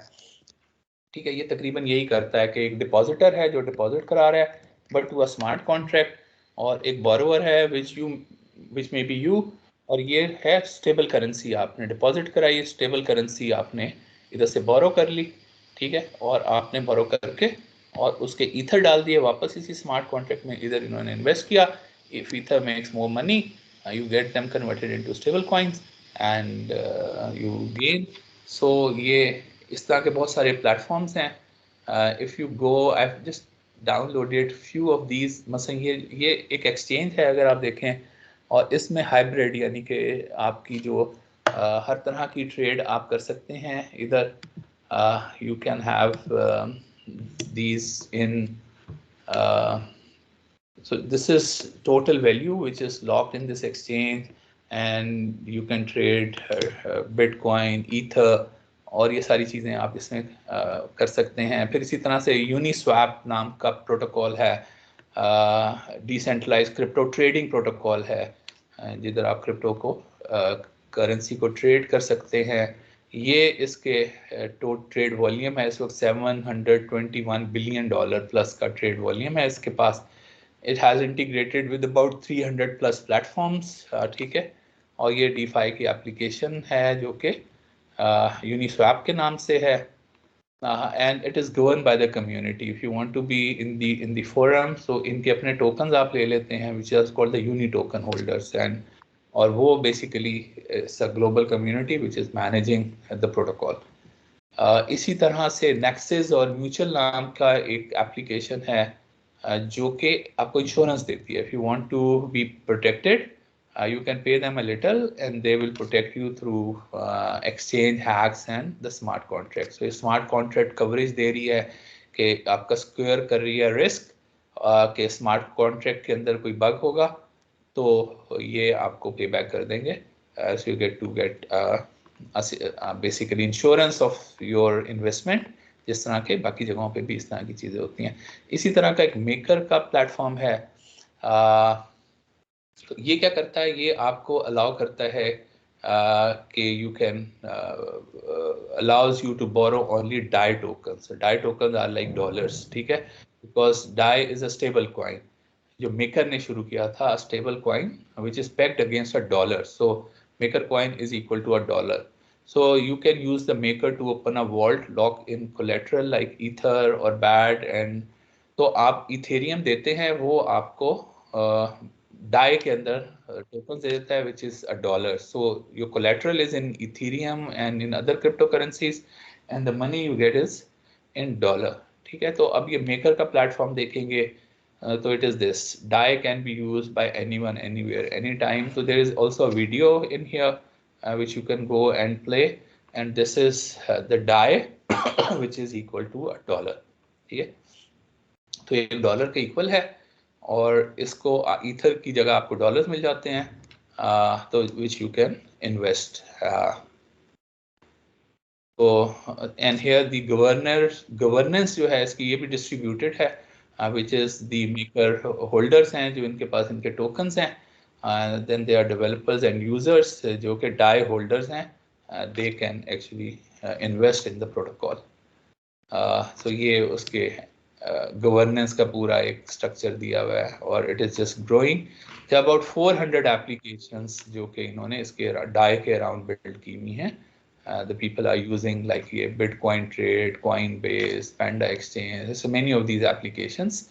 ठीक है, ये तकरीबन यही करता है कि एक डिपॉजिटर है जो डिपॉजिट करा रहा है but to a smart contract, और एक बोरोवर है विच मे बी यू, और ये है स्टेबल करेंसी, आपने डिपॉजिट कराई, स्टेबल करेंसी आपने इधर से बोरो कर ली। ठीक है, और आपने बोरो करके और उसके ईथर डाल दिए वापस इसी स्मार्ट कॉन्ट्रैक्ट में, इधर इन्होंने इन्वेस्ट किया. If ether makes more money, you get them converted into stable coins and you gain. So ये इस तरह के बहुत सारे प्लेटफॉर्म्स हैं. If you go, I've just downloaded few of these. मसलन ये एक एक्सचेंज है अगर आप देखें, और इसमें हाइब्रिड यानी कि आपकी जो हर तरह की ट्रेड आप कर सकते हैं. इधर you can have these in so this is total value which is locked in this exchange, and you can trade Bitcoin, Ether, और ये सारी चीज़ें आप इसमें कर सकते हैं. फिर इसी तरह से यूनिस्वैप नाम का प्रोटोकॉल है, डिसेंट्रलाइज्ड क्रिप्टो ट्रेडिंग प्रोटोकॉल है, जिधर आप क्रिप्टो को करेंसी को ट्रेड कर सकते हैं. ये इसके ट्रेड वॉल्यूम है इस वक्त $721 बिलियन प्लस का ट्रेड वॉल्यूम है इसके पास. It has integrated with about 300 plus platforms, ठीक है, और ये DeFi की एप्लीकेशन है जो कि Uniswap के नाम से है, and it is governed by the community. If you want to be in the forum, so इनके अपने tokens आप ले लेते हैं, which is called the uni token holders, and और वो basically it's a global community which is managing the protocol. इसी तरह से Nexus और Mutual नाम का एक एप्लीकेशन है जो कि आपको इंश्योरेंस देती है. If you want to be protected, you can pay them a little and they will protect you through exchange hacks and the smart contract. So smart contract coverage दे रही है कि आपका स्क्वायर कर रही है रिस्क कि स्मार्ट कॉन्ट्रैक्ट के अंदर कोई बग होगा तो ये आपको पे बैक कर देंगे. So you get to get basically insurance of your investment, जिस तरह के बाकी जगहों पे भी इस तरह की चीज़ें होती हैं. इसी तरह का एक मेकर का प्लेटफॉर्म है. तो ये क्या करता है, ये आपको अलाउ करता है कि you can allows you to borrow only Dai tokens. Dai tokens are like dollars, ठीक है, because Dai is a stable coin जो मेकर ने शुरू किया था, stable coin which is pegged against a dollar. So Maker coin is equal to a dollar. So you can use the maker to open a vault, lock in collateral like Ether or BAT, and तो आप Ethereum देते हैं, वो आपको die के अंदर token दे देता है which is a dollar. So your collateral is in Ethereum and in other cryptocurrencies, and the money you get is in dollar. ठीक है, तो अब ये मेकर का प्लेटफॉर्म देखेंगे तो it is this. DAI can be used by anyone, anywhere, anytime. So there is also a video in here which you can go and play, and this is the DAI which is equal to a dollar. ठीक है, तो ये dollar के equal है और इसको ether की जगह आपको डॉलर्स मिल जाते हैं, तो विच यू कैन इन्वेस्ट. तो एंड हियर द गवर्नेंस जो है इसकी ये भी डिस्ट्रीब्यूटेड है, which is the Maker holders हैं जो इनके पास इनके टोकन्स हैं. Then they are developers and users जो कि डाई होल्डर्स हैं, they can actually invest in the protocol. तो ये उसके गवर्नेंस का पूरा एक स्ट्रक्चर दिया हुआ है और it is just growing. About 400 applications जो कि इन्होंने इसके डाई के अराउंड बिल्ड की हुई हैं. The people are using like ये bitcoin trade, Coinbase, panda exchange, so many of these applications,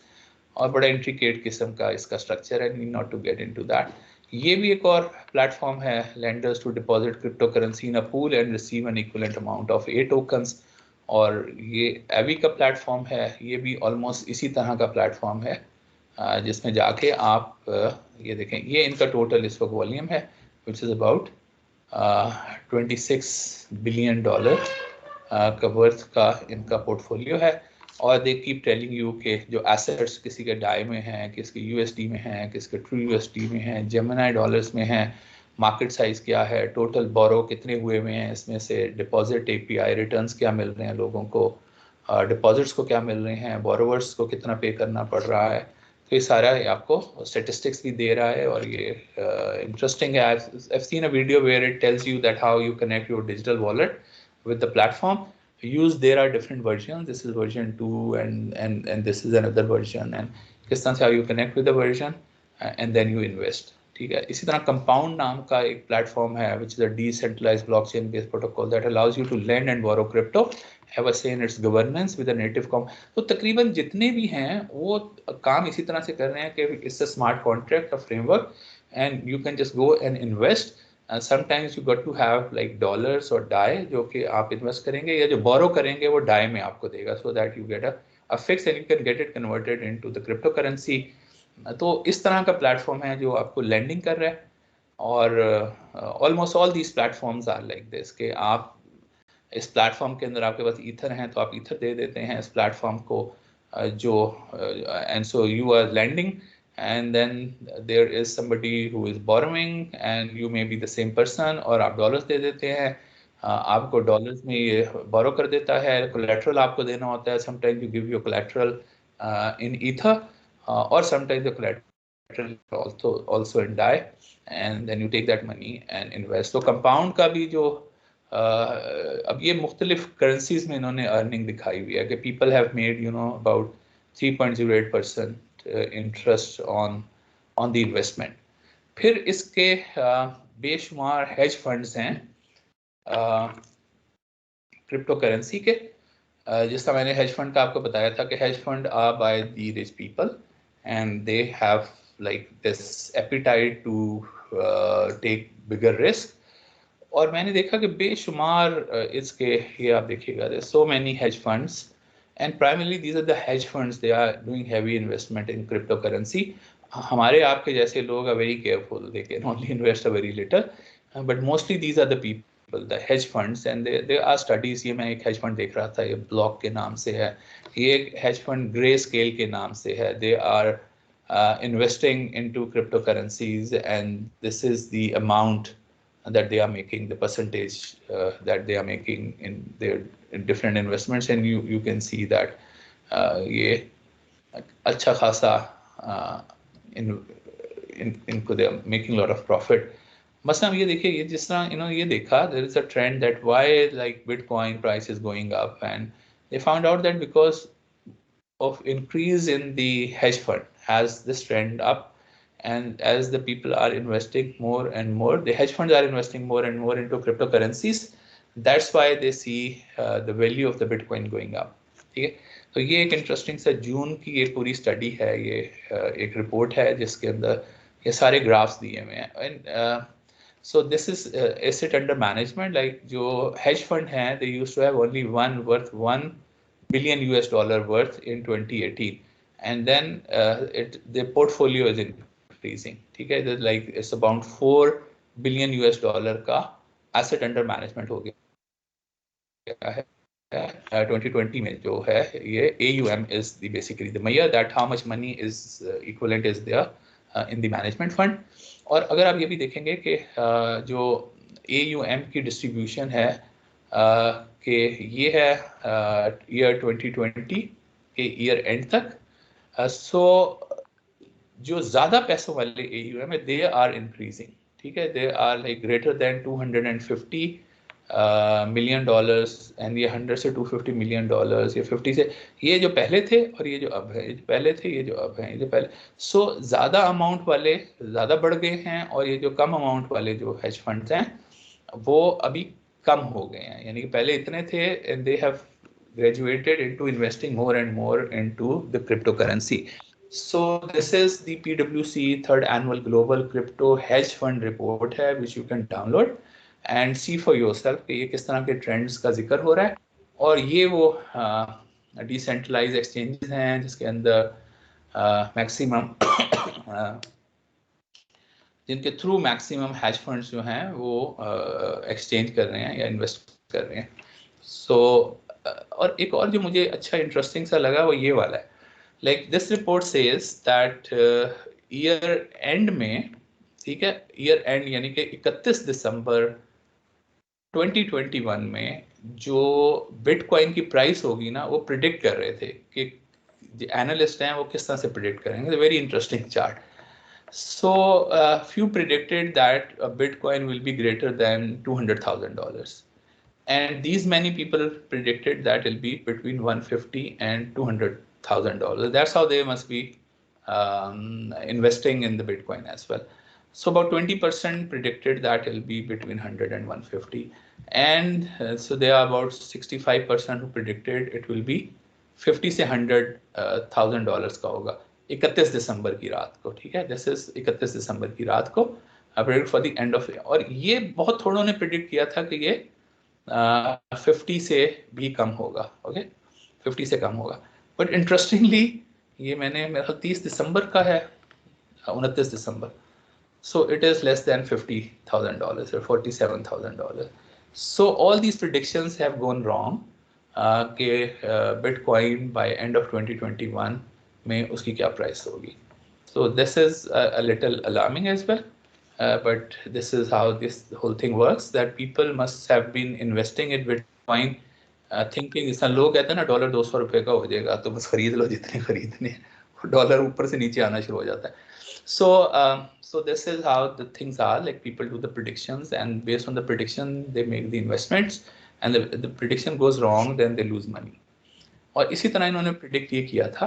और बड़ा इंट्रिकेट किस्म का इसका स्ट्रक्चर है, need not to get into that. ये भी एक और प्लेटफॉर्म है, lenders to deposit crypto currency in a pool and receive an equivalent amount of 8 tokens. और ये एवी का प्लेटफॉर्म है, ये भी ऑलमोस्ट इसी तरह का प्लेटफॉर्म है जिसमें जाके आप ये देखें, ये इनका टोटल इस वक्त वॉल्यूम है विच इज़ अबाउट $26 बिलियन का वर्थ का इनका पोर्टफोलियो है. और दे कीप टेलिंग यू के जो एसेट्स किसी के डाई में हैं, किसके यूएसडी में हैं, किसके ट्रू यूएसडी में हैं, जेमिनी डॉलर्स में हैं, मार्केट साइज क्या है, टोटल बोरो कितने हुए हुए हैं, इसमें से डिपॉजिट एपीआई रिटर्न्स क्या मिल रहे हैं लोगों को, डिपॉजिट्स को क्या मिल रहे हैं, बोरोवर्स को कितना पे करना पड़ रहा है. तो ये सारा आपको स्टेटिस्टिक्स भी दे रहा है और ये इंटरेस्टिंग है. I've seen a video where it tells you that how you connect your digital wallet with the platform. There are different versions. This is version 2 and this is another version, and किस तरह से how you connect with the version and then you invest. ठीक है। इसी तरह compound नाम का एक प्लेटफॉर्म है which is a decentralized blockchain based protocol that allows you to lend and borrow crypto, have a say in its governance with a native तो तकरीबन जितने भी हैं वो काम इसी तरह से कर रहे हैं कि it's a smart contract, a framework, and you can just go and invest. Sometimes you got to have like dollars or DAI जो कि आप इन्वेस्ट करेंगे, या जो borrow करेंगे वो DAI में आपको देगा, so that you get a fix and you can get it converted into the cryptocurrency. तो इस तरह का प्लेटफॉर्म है जो आपको लैंडिंग कर रहा है, और almost all these platforms are like this कि आप इस प्लेटफॉर्म के अंदर आपके पास ईथर हैं तो आप ईथर दे देते हैं इस प्लेटफॉर्म को, जो and so you are lending, and then there is somebody who is borrowing and you may be the same person, और आप डॉलर्स दे देते हैं, आपको डॉलर्स में ये बोरो कर देता है, कोलेट्रल आपको देना होता है, sometimes you give your collateral in ether, or sometimes the collateral also in DAI, and then you take that money and invest. तो compound का भी जो अब ये मुख्तलिफ करेंसीज में इन्होंने अर्निंग दिखाई हुई है कि people have made about 3.08% interest on the investment. फिर इसके बेशुमार हेज फंड्स हैं क्रिप्टो करेंसी के, जिस तरह मैंने हेज फंड का आपको बताया था कि hedge fund are by the rich people and they have like this appetite to take bigger risk. और मैंने देखा कि बेशुमार इसके, ये आप देखिएगा, there's so many hedge funds and primarily these are the hedge funds, they are doing heavy investment in cryptocurrency. हमारे आपके जैसे लोग are very careful, they can only invest a very little, but mostly these are the people, the hedge funds, and there are studies. ये मैं एक hedge fund देख रहा था, ये ब्लॉक के नाम से है, ये एक hedge fund ग्रे स्केल के नाम से है, they are investing into cryptocurrencies and this is the amount that they are making, the percentage that they are making in their different investments, and you can see that ये अच्छा खासा इनको they are making a lot of profit. मसलन ये देखिए, ये जिस तरह ये देखा, there is a trend that why like Bitcoin price is going up, and they found out that because of increase in the hedge fund has this trend up, and as the people are investing more and more, the hedge funds are investing more and more into cryptocurrencies, that's why they see the value of the Bitcoin going up. ठीक है, तो ये एक interesting सा जून की एक पूरी study है, ये एक रिपोर्ट है जिसके अंदर ये सारे ग्राफ्स दिए हुए हैं, and so this is asset under management, like जो hedge fund हैं, they used to have only one worth $1 billion worth in 2018, and then the portfolio is increasing. ठीक है, like it's about $4 billion का asset under management हो गया है 2020 में, जो है ये AUM is the basically the measure that how much money is equivalent is there in the management fund. और अगर आप ये भी देखेंगे कि जो AUM की डिस्ट्रीब्यूशन है कि ये है ईयर 2020 के ईयर एंड तक, सो जो ज़्यादा पैसों वाले AUM है दे आर इंक्रीजिंग. ठीक है, they are like greater than $250 million, and ये 100 से $250 million, ये 50 से, ये जो पहले थे और ये जो अब है, ये जो पहले थे ये जो अब हैं, ये जो पहले, सो ज़्यादा अमाउंट वाले ज़्यादा बढ़ गए हैं, और ये जो कम अमाउंट वाले जो हेज फंड्स हैं वो अभी कम हो गए हैं, यानी कि पहले इतने थे and they have graduated into investing more and more into the cryptocurrency. So this is the PwC third annual global crypto hedge fund report है, which you can download and see for yourself कि ये किस तरह के trends का जिक्र हो रहा है. और ये वो डिसेंट्रलाइज एक्सचेंजेस हैं जिसके अंदर मैक्सिमम जिनके थ्रू मैक्सिमम हैज फंड्स जो हैं वो एक्सचेंज कर रहे हैं या इन्वेस्ट कर रहे हैं. सो और एक और जो मुझे अच्छा इंटरेस्टिंग सा लगा वो ये वाला है, like this report says that year and में, ठीक है, ईयर एंड यानी कि 31 दिसंबर 2021 में जो बिटकॉइन की प्राइस होगी ना, वो प्रिडिक्ट कर रहे थे कि जो एनालिस्ट हैं वो किस तरह से प्रिडिक्ट करेंगे. Very interesting chart. So few predicted that Bitcoin will be greater than $200,000, and these many people predicted that it'll be between $150 and $200,000. That's how they must be investing in the Bitcoin as well. So about 20% predicted that it'll be between 100 and 150. And so there are about 65% who predicted it will be 50 से 100,000 dollars का होगा 31 दिसंबर की रात को, ठीक है, this is 31 दिसंबर की रात को predict for the end of. और ये बहुत थोड़ों ने प्रेडिक्ट किया था कि ये 50 से भी कम होगा, ओके, 50 से कम होगा। बट इंटरेस्टिंगली ये मैंने मेरा 30 दिसंबर का है, 29 दिसंबर, so it is less than $50,000 or $47,000. So all these predictions have gone wrong. कि Bitcoin by end of 2021 में उसकी क्या price होगी. So this is a little alarming as well. But this is how this whole thing works, that people must have been investing in Bitcoin thinking, जिस लोग कहते हैं ना डॉलर 200 रुपए का हो जाएगा तो बस खरीद लो जितने खरीदने, डॉलर ऊपर से नीचे आना शुरू हो जाता है. So this is how the things are, like people do the predictions and based on the prediction they make the investments, and the prediction goes wrong, then they lose money. और इसी तरह इन्होंने प्रिडिक्ट ये किया था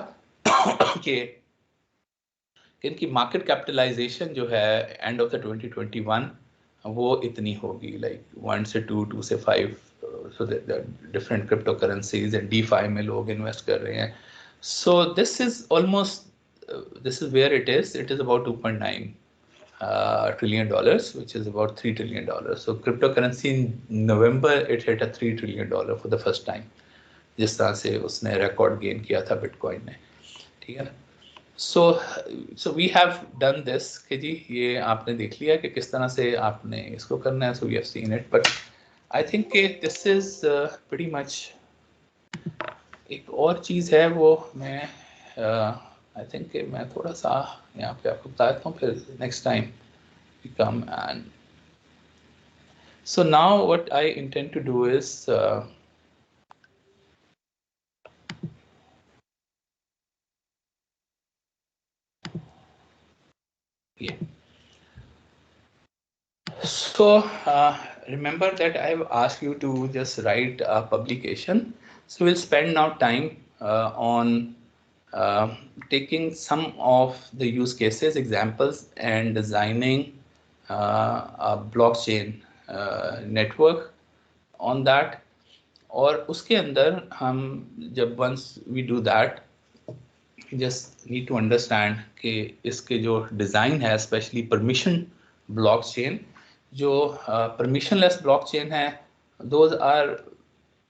कि इनकी market capitalisation जो है एंड ऑफ द 2021 वो इतनी होगी, लाइक 1 से 2, 2 से 5, so the different cryptocurrencies and DeFi में लोग इन्वेस्ट कर रहे हैं. So this is almost this is where it is about 2.9 trillion dollars, which is about $3 trillion. So cryptocurrency in November it hit a $3 trillion for the first time, जिस तरह से उसने record gain किया था bitcoin ने, ठीक है ना. So we have done this कि जी ये आपने देख लिया कि किस तरह से आपने इसको करना है. So we have seen it, but I think this is pretty much. एक और चीज़ है वो मैं I think मैं थोड़ा सा यहाँ पे आपको बताता हूँ, फिर next time we come and so now what I intend to do is yeah. So remember that I have asked you to just write a publication. So we'll spend now time on taking some of the use cases, examples, and designing a blockchain network on that. और उसके अंदर हम जब once we do that, you just need to understand कि इसके जो design है, especially permission blockchain, जो permissionless blockchain है, those are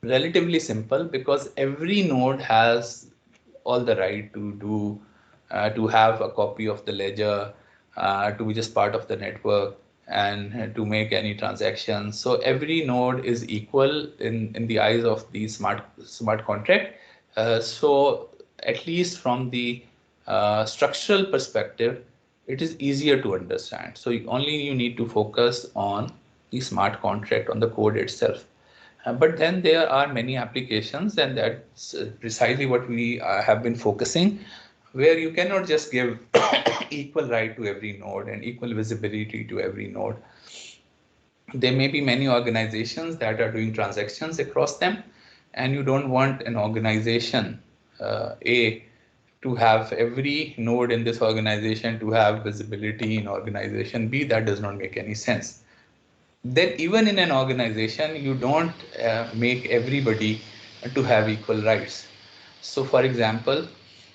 relatively simple because every node has all the right to do to have a copy of the ledger, to be just part of the network, and to make any transactions. So every node is equal in the eyes of the smart contract. So at least from the structural perspective, it is easier to understand. So you need to focus on the smart contract, on the code itself. But then there are many applications, and that's precisely what we have been focusing, where you cannot just give equal right to every node and equal visibility to every node. There may be many organizations that are doing transactions across them, and you don't want an organization A to have every node in this organization to have visibility in organization B. That does not make any sense. Then even in an organization, you don't make everybody to have equal rights. So for example,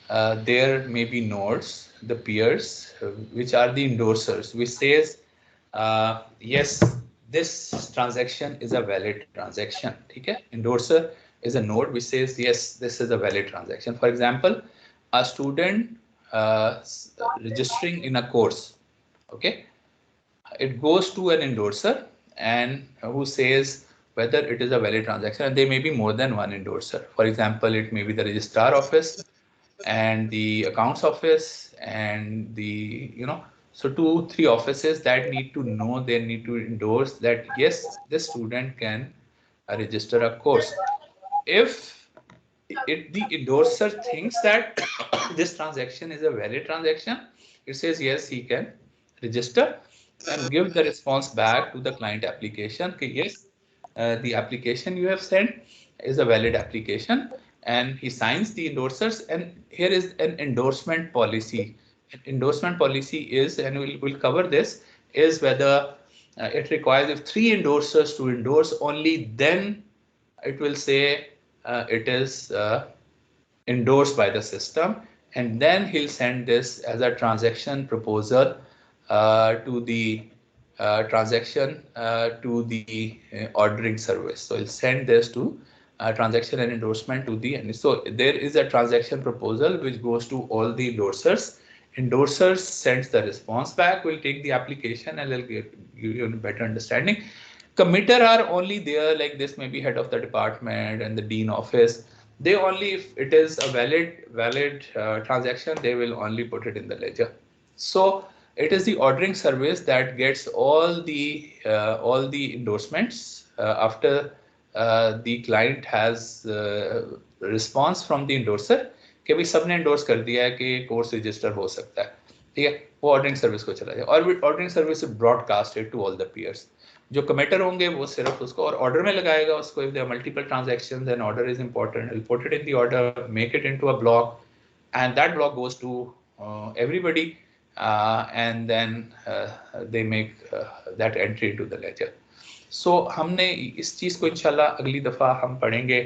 there may be nodes, the peers, which are the endorsers, which says, yes, this transaction is a valid transaction. Okay? Endorser is a node which says, yes, this is a valid transaction. For example, a student registering in a course, okay? It goes to an endorser and who says whether it is a valid transaction, and there may be more than one endorser. For example, it may be the registrar office and the accounts office and the, so 2-3 offices that need to know, they need to endorse that, yes, this student can register a course. If the endorser thinks that this transaction is a valid transaction, it says, yes, he can register and give the response back to the client application. Okay, yes, the application you have sent is a valid application, and he signs the endorsers. And here is an endorsement policy. Endorsement policy is, and we'll cover this, is whether it requires if 3 endorsers to endorse, only then it will say it is endorsed by the system, and then he'll send this as a transaction proposal to the ordering service. So he'll send this to transaction and endorsement to the end. So there is a transaction proposal which goes to all the endorsers. Endorsers sends the response back. We'll take the application and they'll give you a better understanding. Committer are only there, like this may be head of the department and the dean office. They only, if it is a valid transaction, they will only put it in the ledger. So it is the ordering service that gets all the endorsements after the client has response from the endorser कि भाई सबने endorse कर दिया है कि course register हो सकता है, ठीक है, वो ऑर्डरिंग सर्विस को चला जाए और ordering service broadcasted to all the peers. जो कमिटर होंगे वो सिर्फ उसको और ऑर्डर में लगाएगा उसको. If there multiple transactions and order is important, will put it in the order, make it into a block, and that block goes to everybody, and then they make that entry into the ledger. So हमने इस चीज़ को इंशाल्लाह अगली दफ़ा हम पढ़ेंगे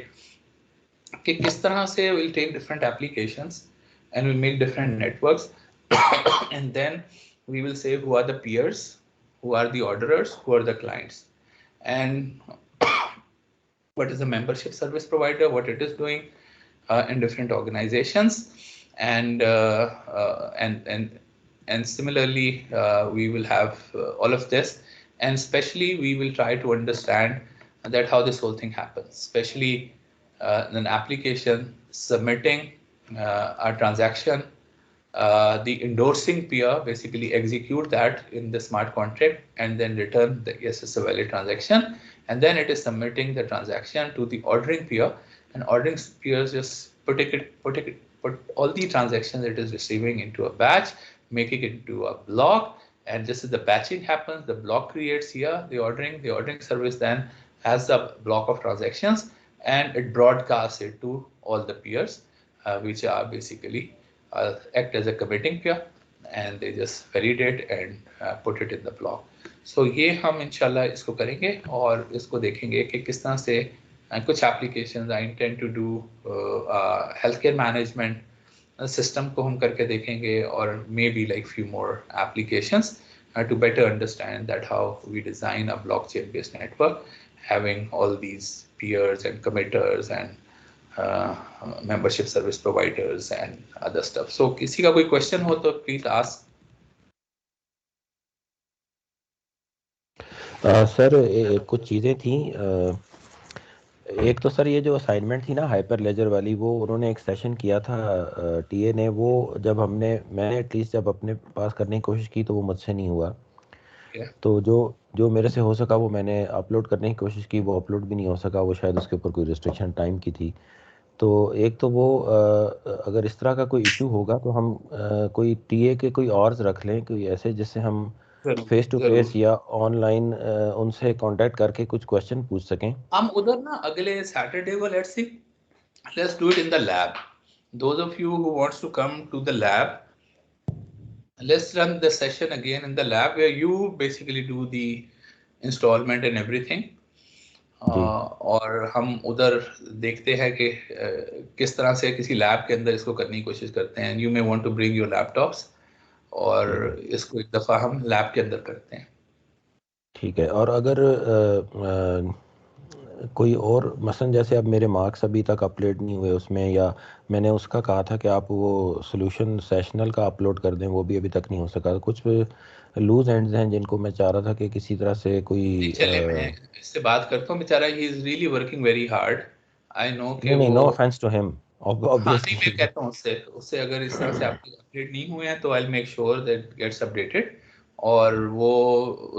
कि किस तरह से we'll take different applications and we'll make different networks and then we will say who are the peers, who are the orderers, who are the clients, and what is the membership service provider, what it is doing in different organizations, and similarly we will have all of this, and especially we will try to understand that how this whole thing happens, especially an application submitting a transaction, the endorsing peer basically execute that in the smart contract and then return the yes, it's a valid transaction, and then it is submitting the transaction to the ordering peer, and ordering peers just put all the transactions it is receiving into a batch, making it into a block, and just as the batching happens, the block creates here the ordering service then has a block of transactions and it broadcasts it to all the peers, which are basically act as a committing peer, and they just validate and put it in the block. So ये हम इंशाल्लाह इसको करेंगे और इसको देखेंगे कि किस तरह से कुछ applications I intend to do healthcare management system को हम करके देखेंगे और maybe like few more applications to better understand that how we design a blockchain based network having all these peers and committers and membership service providers and other stuff. So किसी का कोई question हो तो please ask. Sir कुछ चीज़ें थी. एक तो सर ये जो असाइनमेंट थी ना हाइपर लेजर वाली, वो उन्होंने एक सेशन किया था टीए ने, वो जब मैंने एटलीस्ट जब अपने पास करने की कोशिश की तो वो मुझसे नहीं हुआ. तो जो मेरे से हो सका वो मैंने अपलोड करने की कोशिश की, वो अपलोड भी नहीं हो सका. वो शायद उसके ऊपर कोई रिस्ट्रिक्शन टाइम की थी. तो एक तो वो अगर इस तरह का कोई इशू होगा तो हम कोई टीए के कोई और रख लें, कोई ऐसे जिससे हम फेस टू फेस या ऑनलाइन उनसे कांटेक्ट करके कुछ क्वेश्चन पूछ सकें. हम उधर ना अगले सैटरडे को let's do it in the lab. Those of you who wants to come to the lab, let's run the session again in the lab where you basically do the installment and everything. और हम उधर देखते हैं कि किस तरह से किसी लैब के अंदर इसको करने की कोशिश करते हैं. You may want to bring your laptops और इसको एक दफ़ा हम लैब के अंदर करते हैं. ठीक है. और अगर कोई और मसलन जैसे अब मेरे मार्क्स अभी तक अपलोड नहीं हुए उसमें, या मैंने उसका कहा था कि आप वो सॉल्यूशन सेशनल का अपलोड कर दें, वो भी अभी तक नहीं हो सका. कुछ लूज एंड्स हैं जिनको मैं चाह रहा था कि किसी तरह से कोई चले मैं इससे बात करता हूँ. बेचारा he is really working very hard. I know कि नहीं, no offense to him obviously. मैं कहता हूँ उससे अगर इस तरह से आपके अपडेट नहीं हुए हैं तो I will make sure that gets updated. और वो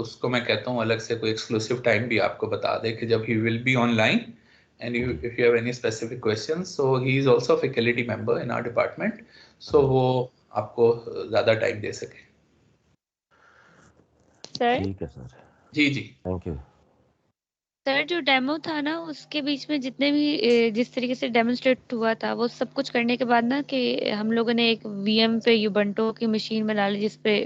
उसको मैं कहता हूँ अलग से कोई एक्सक्लूसिव टाइम भी आपको बता दे कि जब he will be online and if you have any specific questions. So he is also faculty member in our department, so वो आपको ज्यादा टाइम दे सके. सर ठीक है सर. जी जी थैंक यू सर. जो डेमो था ना उसके बीच में जितने भी जिस तरीके से डेमोन्स्ट्रेट हुआ था वो सब कुछ करने के बाद ना कि हम लोगों ने एक वीएम पे यूबंटो की मशीन बना ली जिसपे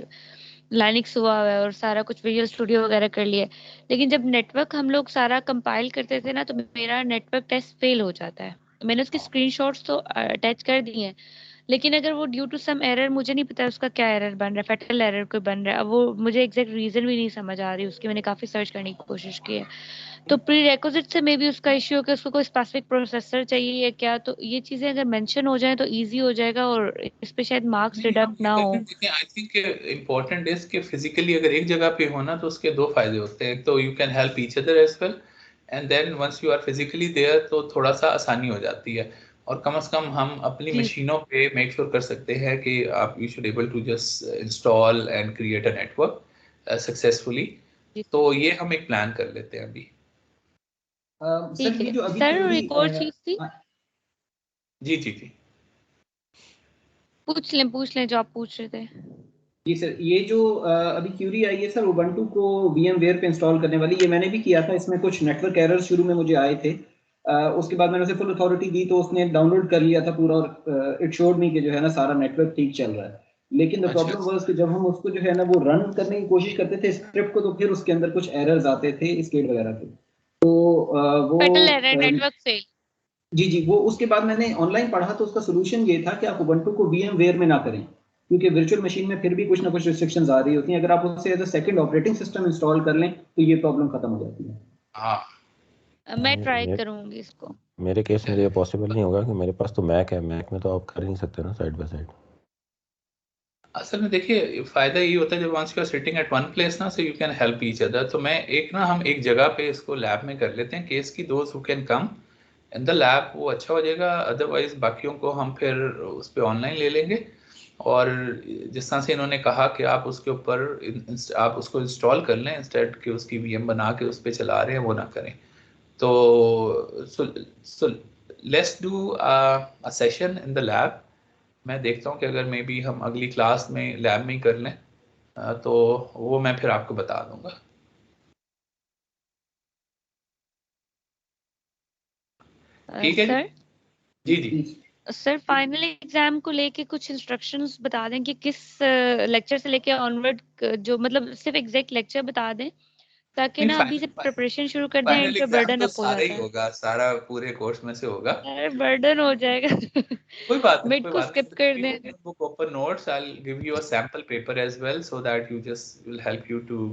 लाइनिक्स हुआ है और सारा कुछ विजुअल स्टूडियो वगैरह कर लिया है। लेकिन जब नेटवर्क हम लोग सारा कंपाइल करते थे ना, तो मेरा नेटवर्क टेस्ट फेल हो जाता है। मैंने उसके स्क्रीनशॉट्स तो अटैच कर दिए हैं, लेकिन अगर वो ड्यू टू सम एरर, मुझे नहीं पता उसका क्या एरर बन रहा है, फैटल एरर कोई बन रहा है, अब वो मुझे एग्जैक्ट रीजन भी नहीं समझ आ रही उसकी। मैंने काफी सर्च करने की कोशिश की है। तो प्री रेक्विजिट से मे भी उसका इश्यू है कि उसको कोई स्पेसिफिक प्रोसेसर चाहिए या क्या, तो ये चीजें अगर मेंशन हो जाए तो इजी हो जाएगा और इस पे शायद मार्क्स नहीं, हम डिडक्ट ये ना कर हो। रहे हैं। देखिए, आई थिंक इम्पोर्टेंट इज कि फिजिकली अगर एक जगह पे हो ना, तो उसके दो फायदे होते हैं। एक तो you can help each other as well, and then once you are physically there तो थोड़ा सा आसानी हो जाती है। और कम से कम हम अपनी जी मशीनों पे मेक श्योर कर सकते हैं कि आप you should able to just install and create a network successfully. जी तो ये हम एक प्लान कर लेते हैं अभी। सर ठीक ये है जो अभी सर। और क्यूरी एक और चीज थी, जी जी जी। पूछ लें जो आप पूछ रहे थे। जी सर, ये जो अभी क्यूरी आई है सर उबंटू को VMware पे इंस्टॉल करने वाली, ये मैंने भी किया था। इसमें कुछ नेटवर्क एरर्स शुरू में मुझे आए थे, उसके बाद मैंने उसे फुल अथॉरिटी दी तो उसने डाउनलोड कर लिया था पूरा, और इट शोड मी कि जो है ना सारा नेटवर्क ठीक चल रहा है। लेकिन द अच्छा प्रॉब्लम वाज कि जब हम उसको जो है ना वो रन करने की कोशिश करते थे स्क्रिप्ट को, तो फिर उसके अंदर कुछ एरर्स आते थे स्केट वगैरह के। तो फैटल एरर, वो नेटवर्क फेल। जी जी, वो उसके बाद मैंने ऑनलाइन पढ़ा तो उसका सोल्यूशन ये था कि आप उबंटू को VMware में ना करें, क्योंकि वर्चुअल मशीन में फिर भी कुछ ना कुछ रिस्ट्रिक्शंस आ रही होती हैं। अगर आप उसे as a second operating system install कर लें तो ये प्रॉब्लम खत्म हो जाती है। हाँ। मैं ट्राई मे, करूंगी इसको। मेरे केस में तो चलिए, ये पॉसिबल नहीं होगा कि मेरे पास तो मैक है, मैक में तो आप कर ही नहीं सकते ना साइड बाय साइड। असल में देखिए फायदा यही होता है जब once you are sitting at one place ना, so you can help each other. तो मैं एक ना हम एक जगह पे इसको लैब में कर लेते हैं, केस की those who can come in the lab, वो अच्छा हो जाएगा। अदरवाइज बाकियों को हम फिर उस पर ऑनलाइन ले लेंगे। और जिस तरह से इन्होंने कहा कि आप उसके ऊपर आप उसको इंस्टॉल कर लें, इंस्टेड कि उसकी VM बना के उस पर चला रहे हैं, वो ना करें। तो so let's do a session in the lab. मैं देखता हूँ कि अगर मे बी हम अगली क्लास में लैब में ही कर लें, तो वो मैं फिर आपको बता दूंगा। ठीक है जी। सर जी जी। सर फाइनल एग्जाम को लेके कुछ इंस्ट्रक्शंस बता दें कि किस लेक्चर से लेके ऑनवर्ड, जो मतलब सिर्फ एग्जैक्ट लेक्चर बता दें, ताकि नहीं, ना अभी से प्रिपरेशन शुरू कर दें, फाइनल एंड पे एग्जाम बर्डन तो अप हो सारा ही जाता है। होगा, सारा पूरे कोर्स में से होगा। सर बर्डन हो जाएगा। कोई बात नहीं, मिड कोई को बात स्किप नहीं। कर कीप दें। Open book, open notes, I will give you a sample paper as well, so that you just will help you to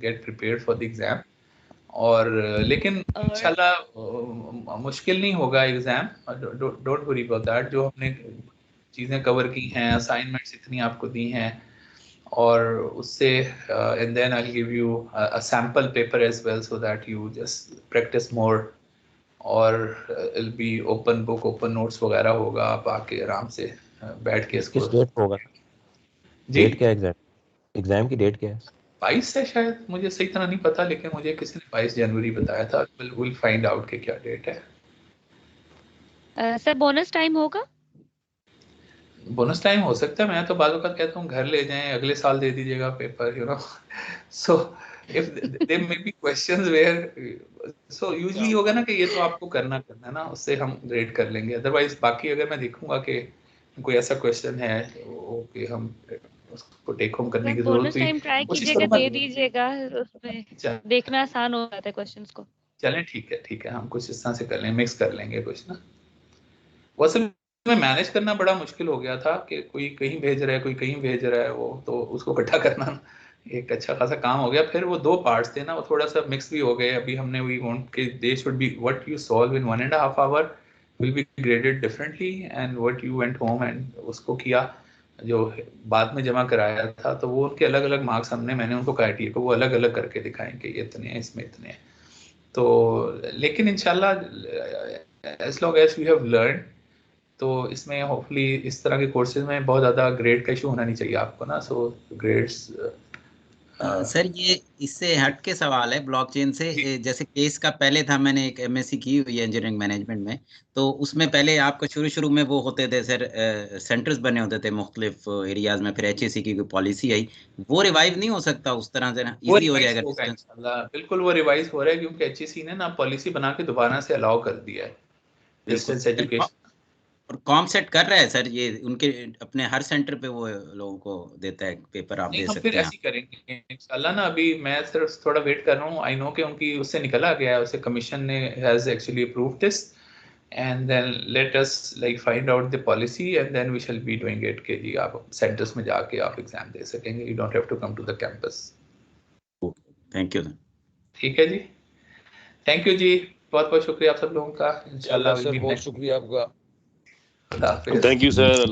get prepared for the exam. और लेकिन और इंशाल्लाह मुश्किल नहीं होगा exam, don't worry about that. जो हमने चीज़ें कवर की हैं, असाइनमेंट्स इतनी आपको दी हैं, और उससे and then I will give you a sample paper as well, so that you just practice more. और I'll be open book, open notes वगैरह होगा, आप आके आराम से बैठ के किस इसको। डेट को होगा? जी, डेट क्या है एग्जाम? एग्जाम की डेट क्या है? 22 है शायद, मुझे सही तरह नहीं पता, लेकिन मुझे किसी ने 22 जनवरी बताया था। विल फाइंड आउट कि क्या डेट है। सर बोनस टाइम होगा? बोनस टाइम हो सकता है। मैं तो बाजू का कहता हूँ घर ले जाएं, अगले साल दे दीजिएगा paper, so if there may be questions where, so usually होगा ना कि ये तो आपको करना है ना, उससे हम ग्रेड कर लेंगे। अदरवाइज बाकी अगर मैं देखूंगा कि कोई ऐसा क्वेश्चन है कि हम उसको टेक होम करने सर की जरूरत बोनस हुई, टाइम ट्राई कोशिश कीजिएगा, करूंगा। दे दीजिएगा, उसमें देखना आसान हो जाता है क्वेश्चंस को। चलें, ठीक है, ठीक है, हम कुछ इस तरह से कर लेंगे, मिक्स कर लेंगे कुछ ना। वो असल में मैनेज करना बड़ा मुश्किल हो गया था कि कोई कहीं भेज रहा है, कोई कहीं भेज रहा है, वो तो उसको इकट्ठा करना एक अच्छा खासा काम हो गया। फिर वो दो पार्ट्स थे ना, वो थोड़ा सा मिक्स भी हो गए। अभी हमने वी वांट के they should be what you solve in 1.5 hour will be graded differently, and what you went home एंड उसको किया जो बाद में जमा कराया था, तो वो उनके अलग अलग मार्क्स मैंने उनको क्राइटेरिया को वो अलग अलग करके दिखाएंगे, ये इतने हैं, इसमें इतने हैं। तो लेकिन इंशाल्लाह as long as we have learn, तो इसमें होपफुली इस तरह के कोर्सेज में बहुत ज़्यादा ग्रेड का इशू होना नहीं चाहिए आपको ना। सो ग्रेड्स सर ये इससे हट के सवाल है ब्लॉकचेन से। जैसे केस का पहले था, मैंने एक MSc की हुई है इंजीनियरिंग मैनेजमेंट में, तो उसमें पहले आपको शुरू शुरू में वो होते थे सर, सेंटर्स बने होते थे मुख्तलिफ एरियाज में, फिर HAC की कोई पॉलिसी आई, वो रिवाइव नहीं हो सकता उस तरह से ना? वो इजी हो रिवाइज जाएगा होगा डिस्टेंस? इंशाल्लाह, बिल्कुल वो रिवाइज हो रहा है, क्योंकि HEC ने ना पॉलिसी बना के दोबारा से अलाउ कर दिया है बिल्कुल। Distance education. और कॉम सेट कर रहा है सर, ये उनके अपने हर सेंटर पे वो लोगों को देता है पेपर, आप नहीं, दे हम सकते फिर हैं। ऐसे ही करेंगे इंशाल्लाह ना। अभी मैं सिर्फ थोड़ा वेट कर रहा हूँ, आई नो कि उनकी उससे निकला गया है, उससे कमीशन ने has actually approved this, and then let us like find out the policy and then we shall be doing it कि जी आप सेंटर्स में जाके आप एग्जाम दे सकेंगे, you don't have to come to the campus. Thank you. ठीक है जी, थैंक यू जी, बहुत बहुत शुक्रिया आप सब लोगों का। इंशाल्लाह सर बहुत शुक्रिया आपका। खुदा हाफिज। Thank you sir.